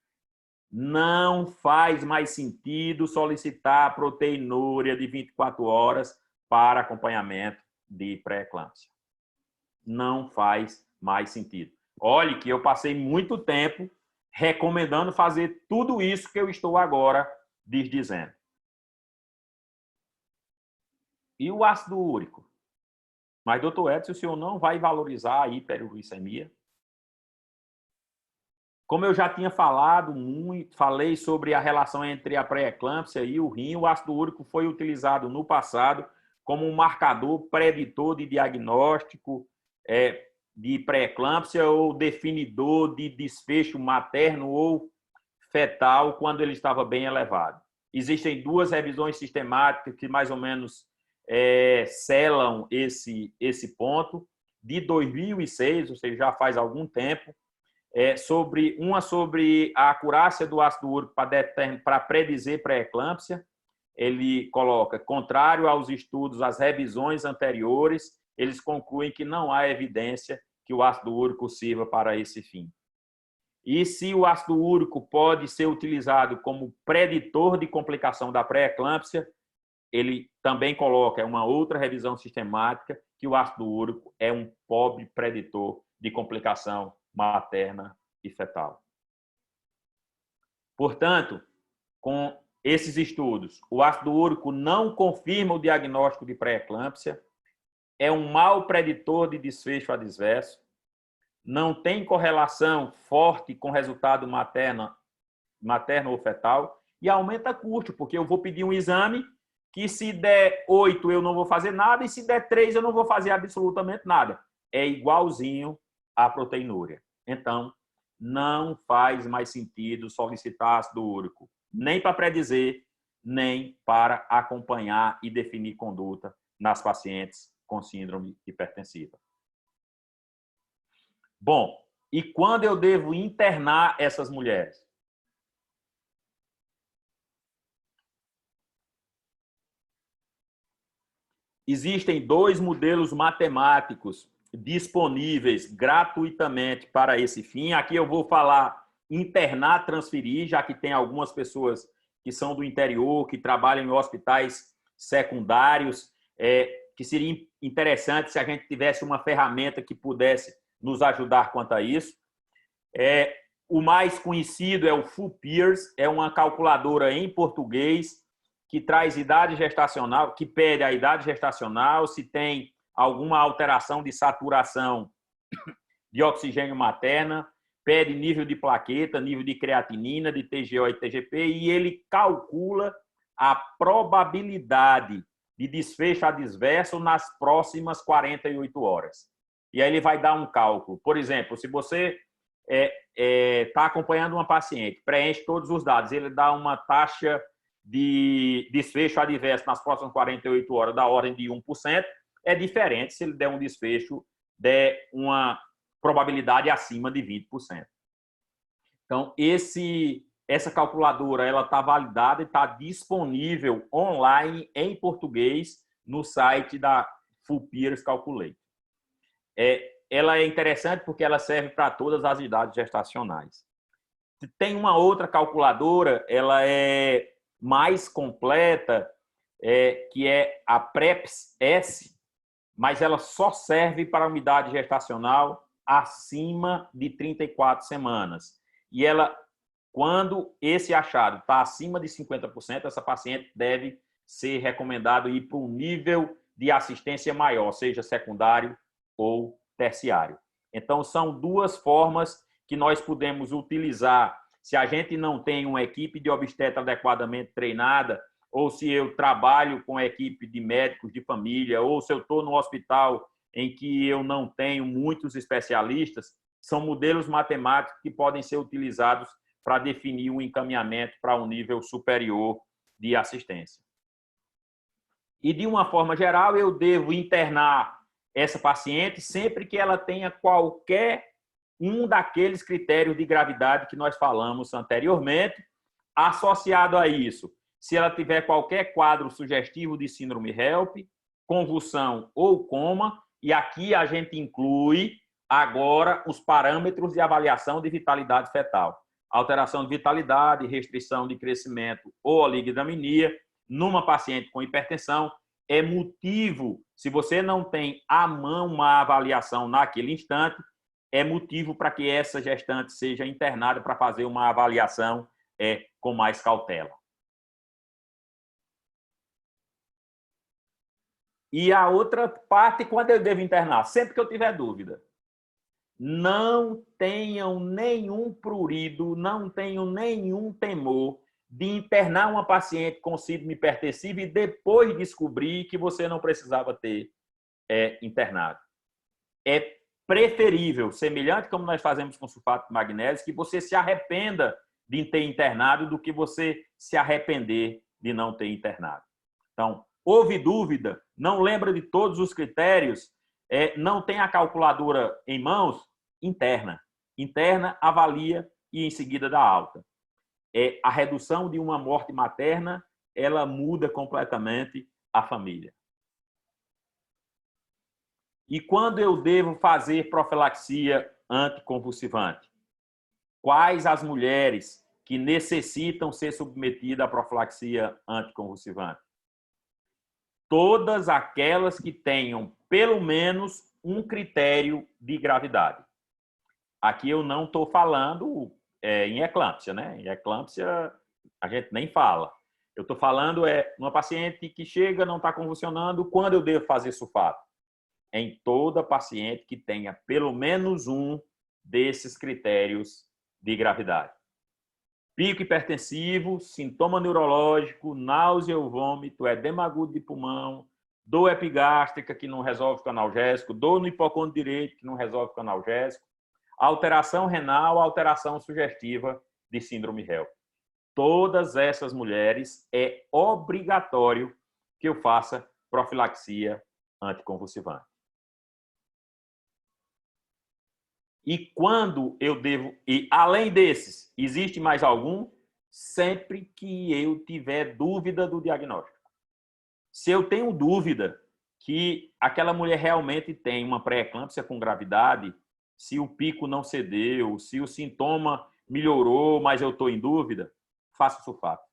S1: Não faz mais sentido solicitar proteinúria de 24 horas para acompanhamento de pré-eclâmpsia. Não faz mais sentido. Olhe que eu passei muito tempo recomendando fazer tudo isso que eu estou agora dizendo. E o ácido úrico? Mas, doutor Edson, o senhor não vai valorizar a hiperuricemia? Como eu já tinha falei sobre a relação entre a pré-eclâmpsia e o rim, o ácido úrico foi utilizado no passado como um marcador preditor de diagnóstico de pré-eclâmpsia ou definidor de desfecho materno ou fetal quando ele estava bem elevado. Existem duas revisões sistemáticas que mais ou menos selam esse ponto, de 2006, ou seja, já faz algum tempo, sobre a acurácia do ácido úrico para predizer pré-eclâmpsia. Ele coloca, contrário aos estudos, às revisões anteriores, eles concluem que não há evidência que o ácido úrico sirva para esse fim. E se o ácido úrico pode ser utilizado como preditor de complicação da pré-eclâmpsia, ele também coloca, uma outra revisão sistemática, que o ácido úrico é um pobre preditor de complicação materna e fetal. Portanto, com esses estudos, o ácido úrico não confirma o diagnóstico de pré-eclâmpsia, é um mau preditor de desfecho adverso, não tem correlação forte com resultado materno ou fetal e aumenta custo, porque eu vou pedir um exame que se der 8 eu não vou fazer nada e se der 3 eu não vou fazer absolutamente nada. É igualzinho à proteinúria. Então, não faz mais sentido solicitar ácido úrico, nem para predizer, nem para acompanhar e definir conduta nas pacientes com síndrome hipertensiva. Bom, e quando eu devo internar essas mulheres? Existem dois modelos matemáticos disponíveis gratuitamente para esse fim. Aqui eu vou falar internar, transferir, já que tem algumas pessoas que são do interior, que trabalham em hospitais secundários, que seria interessante se a gente tivesse uma ferramenta que pudesse nos ajudar quanto a isso. O mais conhecido é o FUPEARS, é uma calculadora em português que traz idade gestacional, que pede a idade gestacional, se tem alguma alteração de saturação de oxigênio materna, pede nível de plaqueta, nível de creatinina, de TGO e TGP, e ele calcula a probabilidade de desfecho adverso nas próximas 48 horas. E aí ele vai dar um cálculo. Por exemplo, se você está acompanhando uma paciente, preenche todos os dados, ele dá uma taxa de desfecho adverso nas próximas 48 horas da ordem de 1%, é diferente se ele der um desfecho de uma probabilidade acima de 20%. Então, essa calculadora ela está validada e está disponível online em português no site da FUPEARS Calculate. Ela é interessante porque ela serve para todas as idades gestacionais. Tem uma outra calculadora, ela é mais completa, que é a PREPS-S, mas ela só serve para a unidade gestacional acima de 34 semanas. E ela, quando esse achado está acima de 50%, essa paciente deve ser recomendado ir para um nível de assistência maior, seja secundário ou terciário. Então, são duas formas que nós podemos utilizar se a gente não tem uma equipe de obstetra adequadamente treinada, ou se eu trabalho com a equipe de médicos de família, ou se eu estou no hospital em que eu não tenho muitos especialistas, são modelos matemáticos que podem ser utilizados para definir um encaminhamento para um nível superior de assistência. E, de uma forma geral, eu devo internar essa paciente sempre que ela tenha qualquer um daqueles critérios de gravidade que nós falamos anteriormente. Associado a isso, se ela tiver qualquer quadro sugestivo de síndrome HELP, convulsão ou coma, e aqui a gente inclui agora os parâmetros de avaliação de vitalidade fetal. Alteração de vitalidade, restrição de crescimento ou oligidramia numa paciente com hipertensão é motivo, se você não tem à mão uma avaliação naquele instante, é motivo para que essa gestante seja internada para fazer uma avaliação com mais cautela. E a outra parte, quando eu devo internar? Sempre que eu tiver dúvida. Não tenham nenhum prurido, não tenham nenhum temor de internar uma paciente com síndrome hipertensiva e depois descobrir que você não precisava ter internado. É preferível, semelhante como nós fazemos com sulfato de magnésio, que você se arrependa de ter internado do que você se arrepender de não ter internado. Então, houve dúvida, não lembra de todos os critérios, não tem a calculadora em mãos, interna. Interna, avalia e em seguida dá alta. A redução de uma morte materna, ela muda completamente a família. E quando eu devo fazer profilaxia anticonvulsivante? Quais as mulheres que necessitam ser submetidas à profilaxia anticonvulsivante? Todas aquelas que tenham pelo menos um critério de gravidade. Aqui eu não estou falando em eclâmpsia, né? Em eclâmpsia a gente nem fala. Eu estou falando uma paciente que chega, não está convulsionando, quando eu devo fazer sulfato? Em toda paciente que tenha pelo menos um desses critérios de gravidade. Pico hipertensivo, sintoma neurológico, náusea ou vômito, edema agudo de pulmão, dor epigástrica que não resolve com analgésico, dor no hipocôndrio direito que não resolve com analgésico, alteração renal, alteração sugestiva de síndrome HELP. Todas essas mulheres é obrigatório que eu faça profilaxia anticonvulsivante. E quando eu devo... E além desses, existe mais algum? Sempre que eu tiver dúvida do diagnóstico. Se eu tenho dúvida que aquela mulher realmente tem uma pré-eclâmpsia com gravidade, se o pico não cedeu, se o sintoma melhorou, mas eu estou em dúvida, faça sulfato.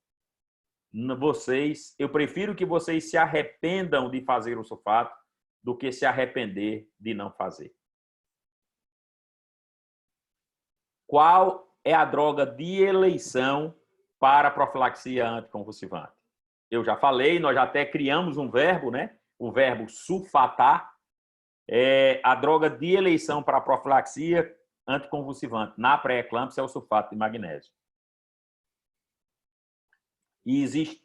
S1: Eu prefiro que vocês se arrependam de fazer o sulfato do que se arrepender de não fazer. Qual é a droga de eleição para a profilaxia anticonvulsivante? Eu já falei, nós já até criamos um verbo, né? O verbo sulfatar. A droga de eleição para a profilaxia anticonvulsivante na pré-eclâmpsia é o sulfato de magnésio. E existe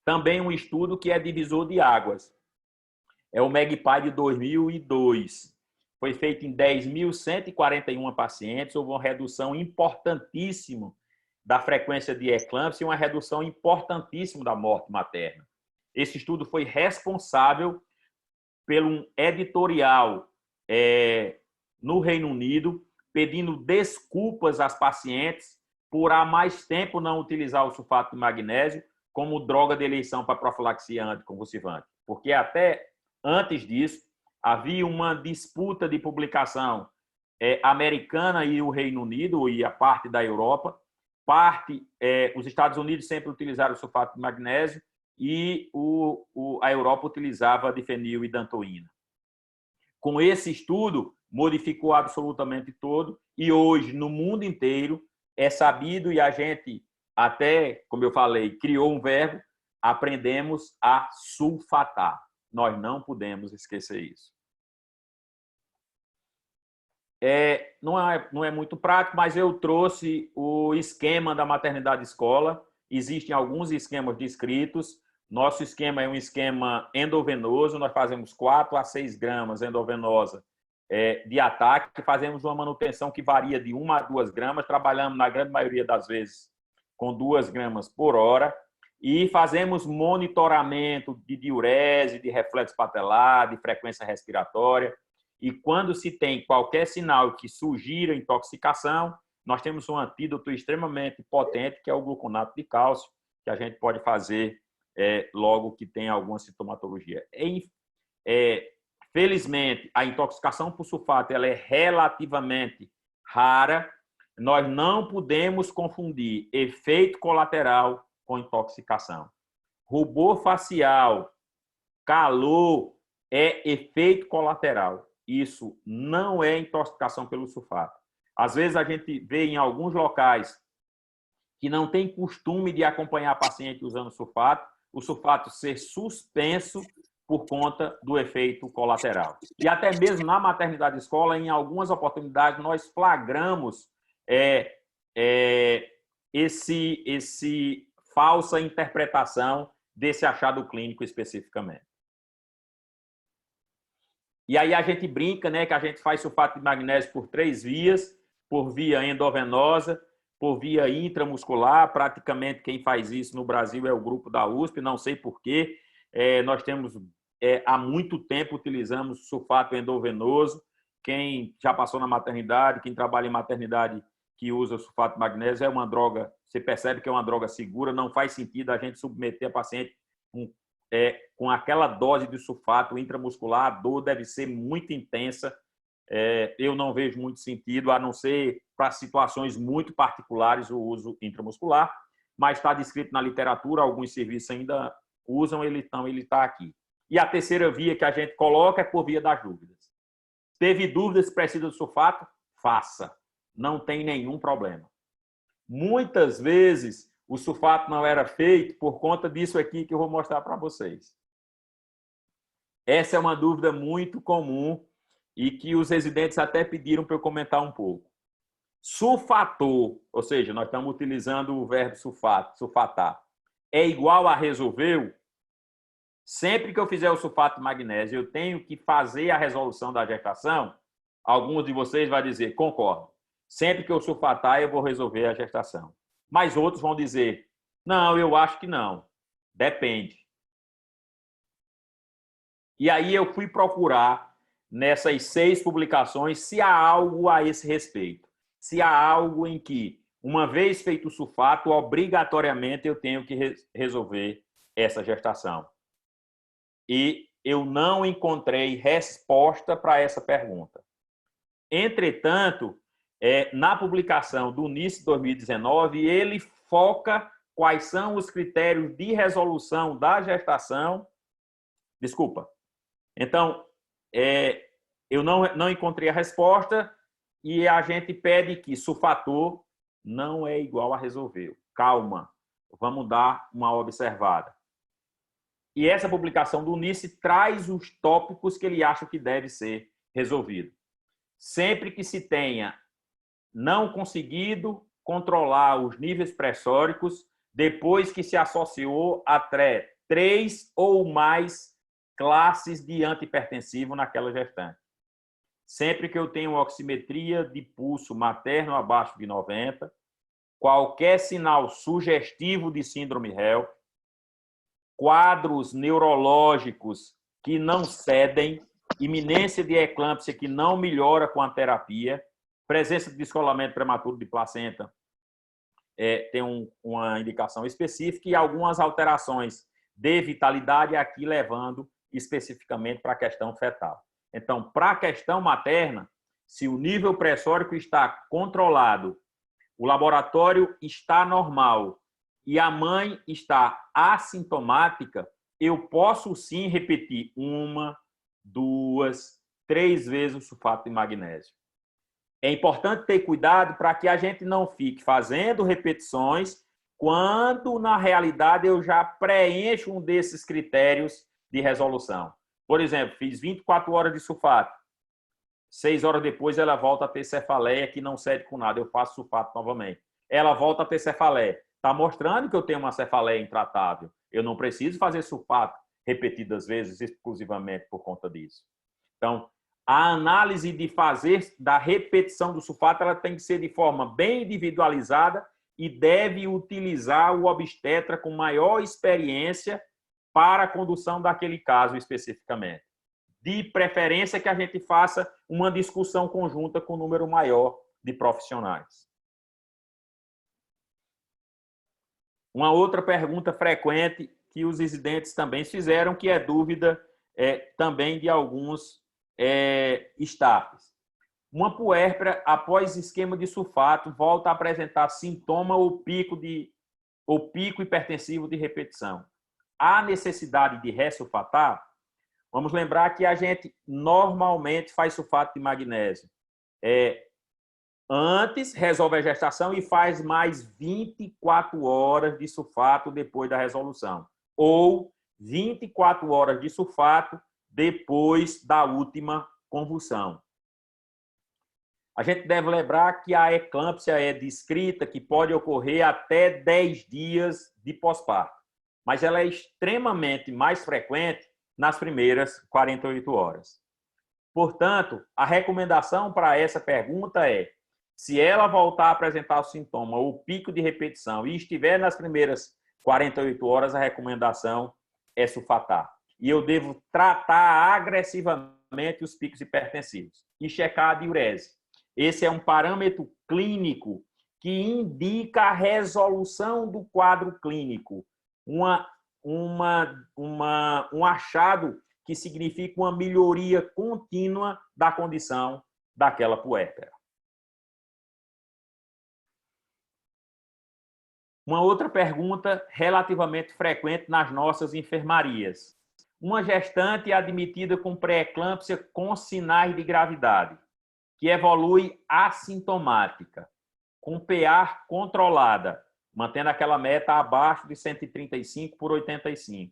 S1: também um estudo que é divisor de águas. É o MEGPI de 2002. Foi feito em 10.141 pacientes, houve uma redução importantíssima da frequência de eclâmpsia e uma redução importantíssima da morte materna. Esse estudo foi responsável pelo um editorial no Reino Unido, pedindo desculpas às pacientes por há mais tempo não utilizar o sulfato de magnésio como droga de eleição para profilaxia anticonvulsivante. Porque até antes disso, havia uma disputa de publicação americana e o Reino Unido e a parte da Europa, os Estados Unidos sempre utilizaram o sulfato de magnésio e a Europa utilizava difenil e dantoína. Com esse estudo, modificou absolutamente todo e hoje, no mundo inteiro, é sabido e a gente até, como eu falei, criou um verbo, aprendemos a sulfatar. Nós não podemos esquecer isso. Não é muito prático, mas eu trouxe o esquema da maternidade escola. Existem alguns esquemas descritos. Nosso esquema é um esquema endovenoso. Nós fazemos 4 a 6 gramas endovenosa de ataque. Fazemos uma manutenção que varia de 1 a 2 gramas. Trabalhamos, na grande maioria das vezes, com 2 gramas por hora. E fazemos monitoramento de diurese, de reflexo patelar, de frequência respiratória. E quando se tem qualquer sinal que sugira intoxicação, nós temos um antídoto extremamente potente, que é o gluconato de cálcio, que a gente pode fazer logo que tem alguma sintomatologia. Felizmente, a intoxicação por sulfato ela é relativamente rara. Nós não podemos confundir efeito colateral com intoxicação. Rubor facial, calor é efeito colateral. Isso não é intoxicação pelo sulfato. Às vezes a gente vê em alguns locais que não tem costume de acompanhar paciente usando sulfato, o sulfato ser suspenso por conta do efeito colateral. E até mesmo na maternidade escola, em algumas oportunidades, nós flagramos esse falsa interpretação desse achado clínico especificamente. E aí a gente brinca, né, que a gente faz sulfato de magnésio por 3 vias, por via endovenosa, por via intramuscular. Praticamente quem faz isso no Brasil é o grupo da USP, não sei porquê. Nós temos, há muito tempo, utilizamos sulfato endovenoso. Quem já passou na maternidade, quem trabalha em maternidade que usa sulfato de magnésio, é uma droga, você percebe que é uma droga segura, não faz sentido a gente submeter a paciente com aquela dose de sulfato intramuscular. A dor deve ser muito intensa. Eu não vejo muito sentido, a não ser para situações muito particulares, o uso intramuscular, mas está descrito na literatura, alguns serviços ainda usam, então ele está aqui. E a terceira via que a gente coloca é por via das dúvidas. Teve dúvidas se precisa de sulfato? Faça. Não tem nenhum problema. Muitas vezes o sulfato não era feito por conta disso aqui que eu vou mostrar para vocês. Essa é uma dúvida muito comum e que os residentes até pediram para eu comentar um pouco. Sulfatou, ou seja, nós estamos utilizando o verbo sulfatar, é igual a resolveu? Sempre que eu fizer o sulfato de magnésio, eu tenho que fazer a resolução da gestação? Alguns de vocês vão dizer, concordo. Sempre que eu sulfatar, eu vou resolver a gestação. Mas outros vão dizer, não, eu acho que não. Depende. E aí eu fui procurar nessas 6 publicações se há algo a esse respeito. Se há algo em que, uma vez feito o sulfato, obrigatoriamente eu tenho que resolver essa gestação. E eu não encontrei resposta para essa pergunta. Entretanto, na publicação do NICE 2019, ele foca quais são os critérios de resolução da gestação. Desculpa. Então, eu não encontrei a resposta e a gente pede que sulfator não é igual a resolveu. Calma, vamos dar uma observada. E essa publicação do NICE traz os tópicos que ele acha que deve ser resolvido. Sempre que se tenha não conseguido controlar os níveis pressóricos depois que se associou a 3 ou mais classes de antihipertensivo naquela gestante. Sempre que eu tenho oximetria de pulso materno abaixo de 90, qualquer sinal sugestivo de síndrome HELP, quadros neurológicos que não cedem, iminência de eclâmpsia que não melhora com a terapia, presença de descolamento prematuro de placenta tem uma indicação específica e algumas alterações de vitalidade, aqui levando especificamente para a questão fetal. Então, para a questão materna, se o nível pressórico está controlado o laboratório está normal e a mãe está assintomática, eu posso sim repetir 1, 2, 3 vezes o sulfato de magnésio. É importante ter cuidado para que a gente não fique fazendo repetições quando, na realidade, eu já preencho um desses critérios de resolução. Por exemplo, fiz 24 horas de sulfato. 6 horas depois, ela volta a ter cefaleia, que não cede com nada. Eu faço sulfato novamente. Ela volta a ter cefaleia. Está mostrando que eu tenho uma cefaleia intratável. Eu não preciso fazer sulfato repetidas vezes, exclusivamente por conta disso. Então, a análise de fazer da repetição do sulfato, ela tem que ser de forma bem individualizada e deve utilizar o obstetra com maior experiência para a condução daquele caso especificamente. De preferência que a gente faça uma discussão conjunta com um número maior de profissionais. Uma outra pergunta frequente que os residentes também fizeram, que é dúvida também de alguns staffs. Uma puérpera, após esquema de sulfato, volta a apresentar sintoma ou pico hipertensivo de repetição. Há necessidade de ressulfatar? Vamos lembrar que a gente normalmente faz sulfato de magnésio. Antes, resolve a gestação e faz mais 24 horas de sulfato depois da resolução. Ou 24 horas de sulfato depois da última convulsão. A gente deve lembrar que a eclâmpsia é descrita que pode ocorrer até 10 dias de pós-parto, mas ela é extremamente mais frequente nas primeiras 48 horas. Portanto, a recomendação para essa pergunta é: se ela voltar a apresentar o sintoma ou pico de repetição e estiver nas primeiras 48 horas, a recomendação é sulfatar. E eu devo tratar agressivamente os picos hipertensivos e checar a diurese. Esse é um parâmetro clínico que indica a resolução do quadro clínico. Um achado que significa uma melhoria contínua da condição daquela puérpera. Uma outra pergunta relativamente frequente nas nossas enfermarias. Uma gestante admitida com pré-eclâmpsia com sinais de gravidade, que evolui assintomática, com PA controlada, mantendo aquela meta abaixo de 135/85,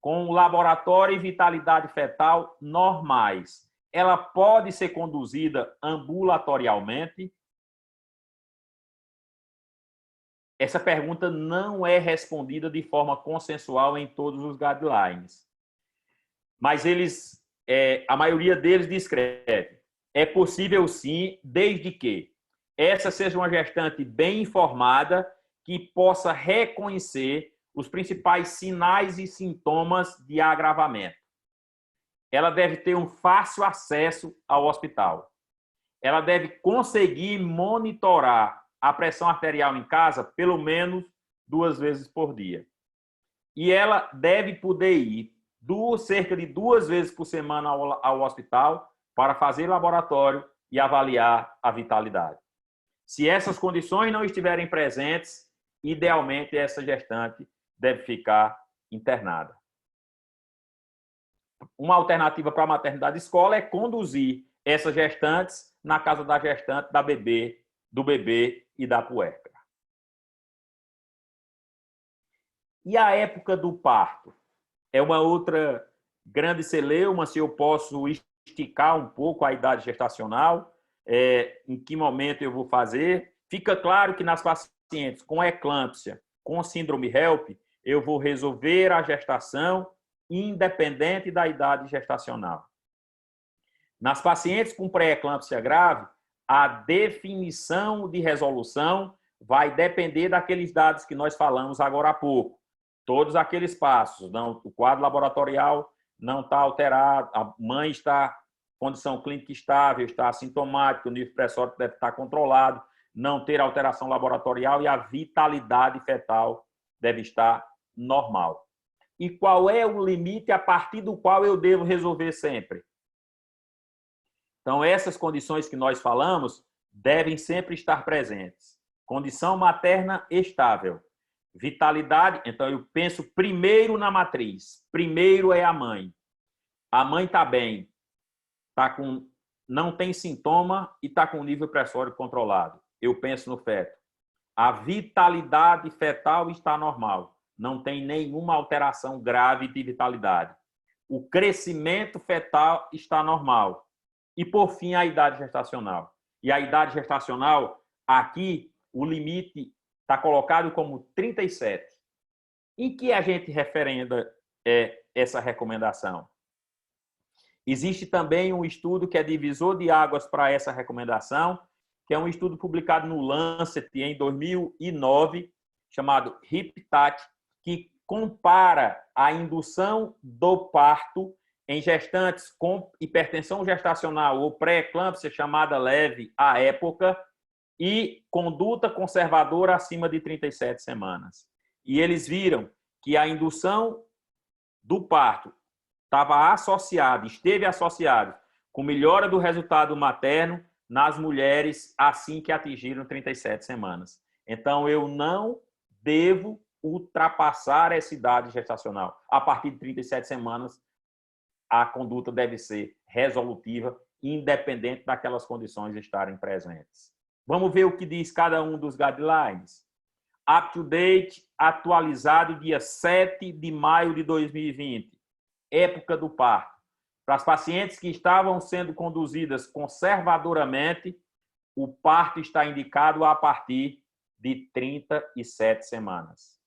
S1: com laboratório e vitalidade fetal normais. Ela pode ser conduzida ambulatorialmente? Essa pergunta não é respondida de forma consensual em todos os guidelines. Mas a maioria deles descreve: é possível sim, desde que essa seja uma gestante bem informada, que possa reconhecer os principais sinais e sintomas de agravamento. Ela deve ter um fácil acesso ao hospital. Ela deve conseguir monitorar a pressão arterial em casa pelo menos 2 vezes por dia. E ela deve poder ir cerca de 2 vezes por semana ao hospital para fazer laboratório e avaliar a vitalidade. Se essas condições não estiverem presentes, idealmente essa gestante deve ficar internada. Uma alternativa para a maternidade escola é conduzir essas gestantes na casa da gestante, do bebê e da puérpera. E a época do parto? É uma outra grande celeuma, se eu posso esticar um pouco a idade gestacional, em que momento eu vou fazer. Fica claro que nas pacientes com eclâmpsia, com síndrome HELP, eu vou resolver a gestação independente da idade gestacional. Nas pacientes com pré-eclâmpsia grave, a definição de resolução vai depender daqueles dados que nós falamos agora há pouco. Todos aqueles passos, o quadro laboratorial não está alterado, a mãe está em condição clínica estável, está assintomática, o nível pressórico deve estar controlado, não ter alteração laboratorial e a vitalidade fetal deve estar normal. E qual é o limite a partir do qual eu devo resolver sempre? Então, essas condições que nós falamos devem sempre estar presentes. condição materna estável, vitalidade. Então, eu penso primeiro na matriz. Primeiro é a mãe. A mãe está bem, não tem sintoma e está com o nível pressório controlado. Eu penso no feto. A vitalidade fetal está normal. Não tem nenhuma alteração grave de vitalidade. O crescimento fetal está normal. E, por fim, a idade gestacional. E a idade gestacional, aqui, o limite está colocado como 37. Em que a gente referenda essa recomendação? Existe também um estudo que é divisor de águas para essa recomendação, que é um estudo publicado no Lancet em 2009, chamado HIPTAT, que compara a indução do parto em gestantes com hipertensão gestacional ou pré-eclâmpsia, chamada leve à época, e conduta conservadora acima de 37 semanas. E eles viram que a indução do parto esteve associado com melhora do resultado materno nas mulheres assim que atingiram 37 semanas. Então, eu não devo ultrapassar essa idade gestacional. A partir de 37 semanas, a conduta deve ser resolutiva, independente daquelas condições estarem presentes. Vamos ver o que diz cada um dos guidelines. Up to date, atualizado dia 7 de maio de 2020. Época do parto. Para as pacientes que estavam sendo conduzidas conservadoramente, o parto está indicado a partir de 37 semanas.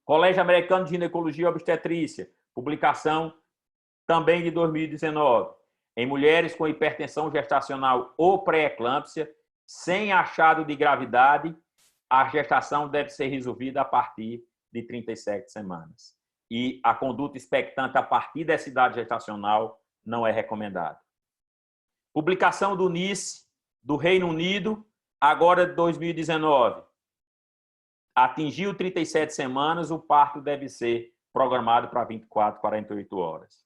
S1: Colégio Americano de Ginecologia e Obstetrícia, publicação também de 2019. Em mulheres com hipertensão gestacional ou pré-eclâmpsia, sem achado de gravidade, a gestação deve ser resolvida a partir de 37 semanas. E a conduta expectante a partir dessa idade gestacional não é recomendada. Publicação do NICE, do Reino Unido, agora de 2019. Atingiu 37 semanas, o parto deve ser programado para 24, 48 horas.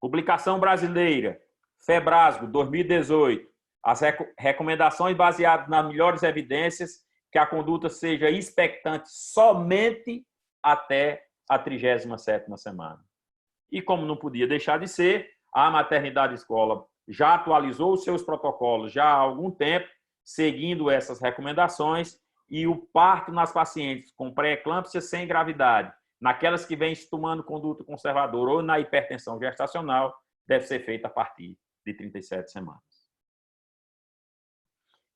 S1: Publicação brasileira, Febrasgo, 2018. As recomendações baseadas nas melhores evidências que a conduta seja expectante somente até a 37ª semana. E como não podia deixar de ser, a Maternidade Escola já atualizou os seus protocolos já há algum tempo, seguindo essas recomendações, e o parto nas pacientes com pré-eclâmpsia sem gravidade, naquelas que vêm tomando conduta conservadora ou na hipertensão gestacional, deve ser feito a partir de 37 semanas.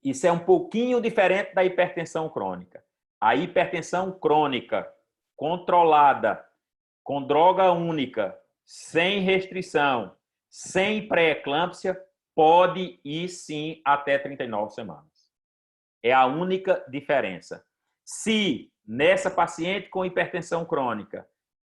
S1: Isso é um pouquinho diferente da hipertensão crônica. A hipertensão crônica controlada, com droga única, sem restrição, sem pré-eclâmpsia, pode ir sim até 39 semanas. É a única diferença. Se nessa paciente com hipertensão crônica,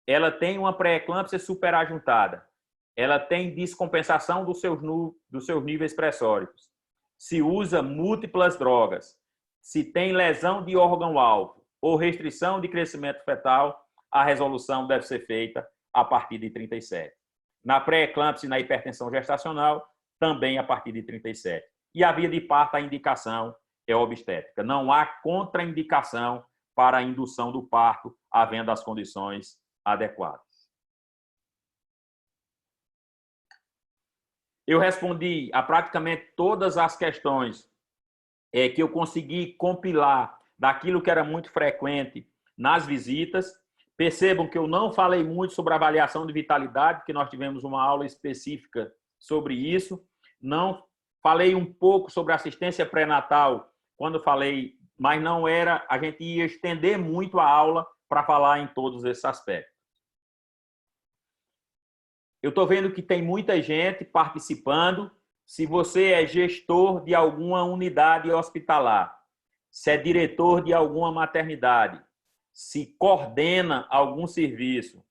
S1: ela tem uma pré-eclâmpsia superajuntada, ela tem descompensação dos seus níveis pressóricos, se usa múltiplas drogas, se tem lesão de órgão-alvo ou restrição de crescimento fetal, a resolução deve ser feita a partir de 37. Na pré-eclâmpsia e na hipertensão gestacional, também a partir de 37. E a via de parto, a indicação é obstétrica. Não há contraindicação para a indução do parto, havendo as condições adequadas. Eu respondi a praticamente todas as questões que eu consegui compilar daquilo que era muito frequente nas visitas. Percebam que eu não falei muito sobre avaliação de vitalidade, porque nós tivemos uma aula específica sobre isso. Não falei um pouco sobre assistência pré-natal, quando falei, mas não era, a gente ia estender muito a aula para falar em todos esses aspectos. Eu estou vendo que tem muita gente participando. Se você é gestor de alguma unidade hospitalar, se é diretor de alguma maternidade, se coordena algum serviço,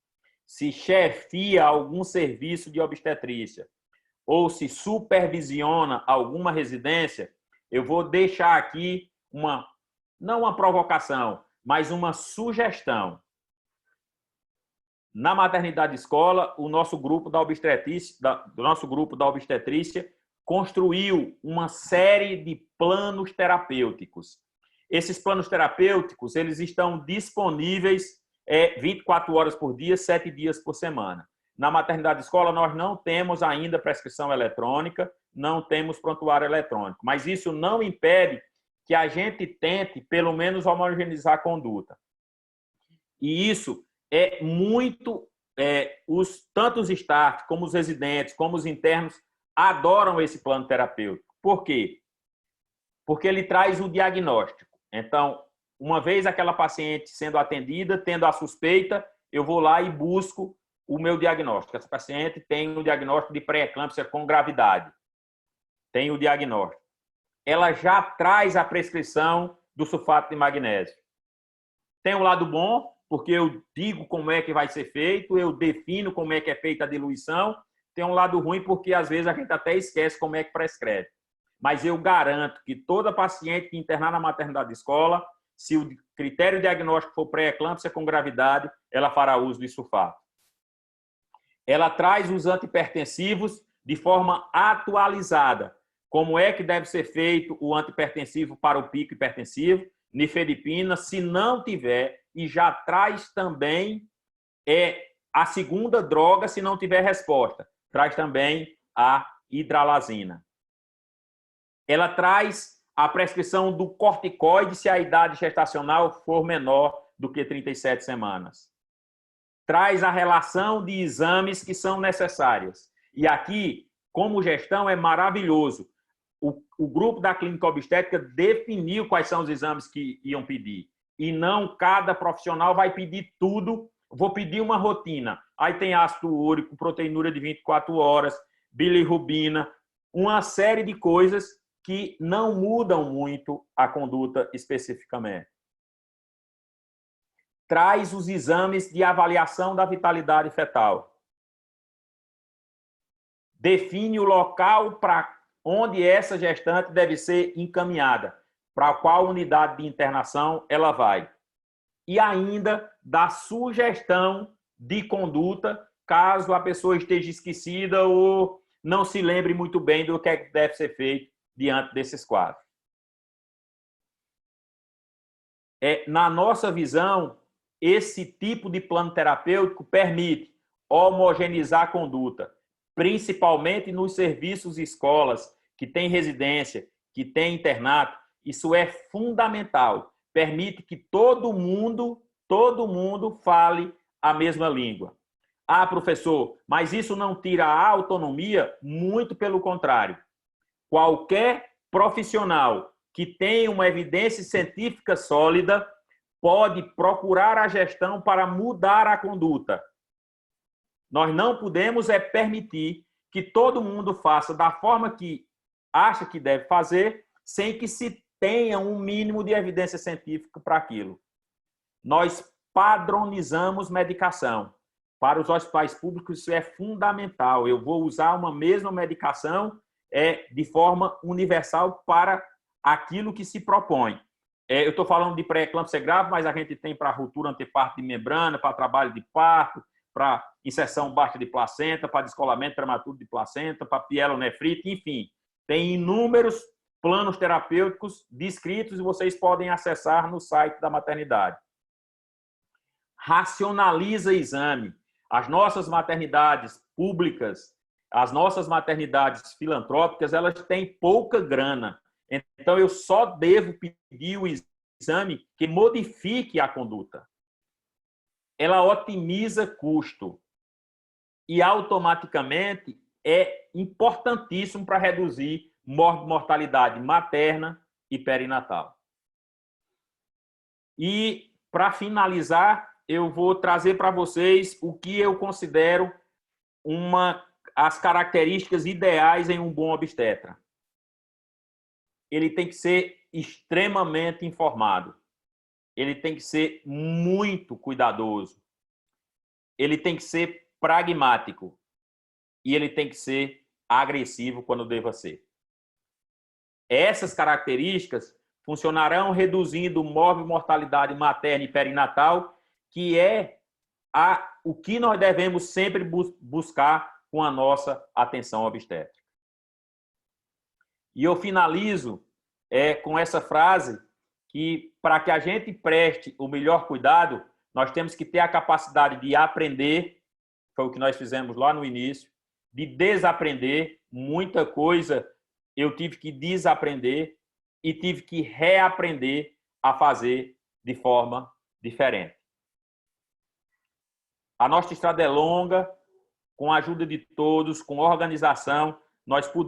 S1: se chefia algum serviço de obstetrícia, ou se supervisiona alguma residência, eu vou deixar aqui não uma provocação, mas uma sugestão. Na maternidade escola, o nosso grupo da obstetrícia construiu uma série de planos terapêuticos. Esses planos terapêuticos, eles estão disponíveis 24 horas por dia, 7 dias por semana. Na maternidade escola, nós não temos ainda prescrição eletrônica, não temos prontuário eletrônico, mas isso não impede que a gente tente, pelo menos, homogeneizar a conduta. E isso é muito... tanto os staff, como os residentes, como os internos, adoram esse plano terapêutico. Por quê? Porque ele traz o diagnóstico. Então, uma vez aquela paciente sendo atendida, tendo a suspeita, eu vou lá e busco o meu diagnóstico. Essa paciente tem o diagnóstico de pré-eclâmpsia com gravidade. Tem o diagnóstico. Ela já traz a prescrição do sulfato de magnésio. Tem um lado bom, porque eu digo como é que vai ser feito, eu defino como é que é feita a diluição. Tem um lado ruim, porque às vezes a gente até esquece como é que prescreve. Mas eu garanto que toda paciente que internar na maternidade escola, se o critério diagnóstico for pré-eclâmpsia com gravidade, ela fará uso de sulfato. Ela traz os antihipertensivos de forma atualizada. Como é que deve ser feito o antihipertensivo para o pico hipertensivo? Nifedipina, se não tiver, e já traz também a segunda droga, se não tiver resposta. Traz também a hidralazina. Ela traz a prescrição do corticoide se a idade gestacional for menor do que 37 semanas. Traz a relação de exames que são necessárias. E aqui, como gestão, é maravilhoso. O grupo da clínica obstétrica definiu quais são os exames que iam pedir. E não cada profissional vai pedir tudo. Vou pedir uma rotina. Aí tem ácido úrico, proteinúria de 24 horas, bilirrubina, uma série de coisas que não mudam muito a conduta especificamente. Traz os exames de avaliação da vitalidade fetal. Define o local para onde essa gestante deve ser encaminhada, para qual unidade de internação ela vai. E ainda dá sugestão de conduta, caso a pessoa esteja esquecida ou não se lembre muito bem do que é que deve ser feito diante desses quadros. Na nossa visão, esse tipo de plano terapêutico permite homogeneizar a conduta, principalmente nos serviços e escolas que têm residência, que têm internato. Isso é fundamental. Permite que todo mundo fale a mesma língua. Ah, professor, mas isso não tira a autonomia? Muito pelo contrário. Qualquer profissional que tenha uma evidência científica sólida pode procurar a gestão para mudar a conduta. Nós não podemos permitir que todo mundo faça da forma que acha que deve fazer, sem que se tenha um mínimo de evidência científica para aquilo. Nós padronizamos medicação. Para os hospitais públicos, isso é fundamental. Eu vou usar uma mesma medicação de forma universal para aquilo que se propõe. Eu estou falando de pré-eclâmpsia grave, mas a gente tem para ruptura anteparto de membrana, para trabalho de parto, para inserção baixa de placenta, para descolamento prematuro de placenta, para pielonefrite, enfim. Tem inúmeros planos terapêuticos descritos e vocês podem acessar no site da maternidade. Racionaliza exame. As nossas maternidades públicas, as nossas maternidades filantrópicas, elas têm pouca grana. Então, eu só devo pedir o exame que modifique a conduta. Ela otimiza custo e automaticamente é importantíssimo para reduzir mortalidade materna e perinatal. E, para finalizar, eu vou trazer para vocês o que eu considero as características ideais em um bom obstetra. Ele tem que ser extremamente informado. Ele tem que ser muito cuidadoso. Ele tem que ser pragmático. E ele tem que ser agressivo quando deva ser. Essas características funcionarão reduzindo mortalidade materna e perinatal, que é o que nós devemos sempre buscar com a nossa atenção obstétrica. E eu finalizo com essa frase que para que a gente preste o melhor cuidado, nós temos que ter a capacidade de aprender, foi o que nós fizemos lá no início, de desaprender muita coisa, eu tive que desaprender e tive que reaprender a fazer de forma diferente. A nossa estrada é longa, com a ajuda de todos, com organização, nós pudemos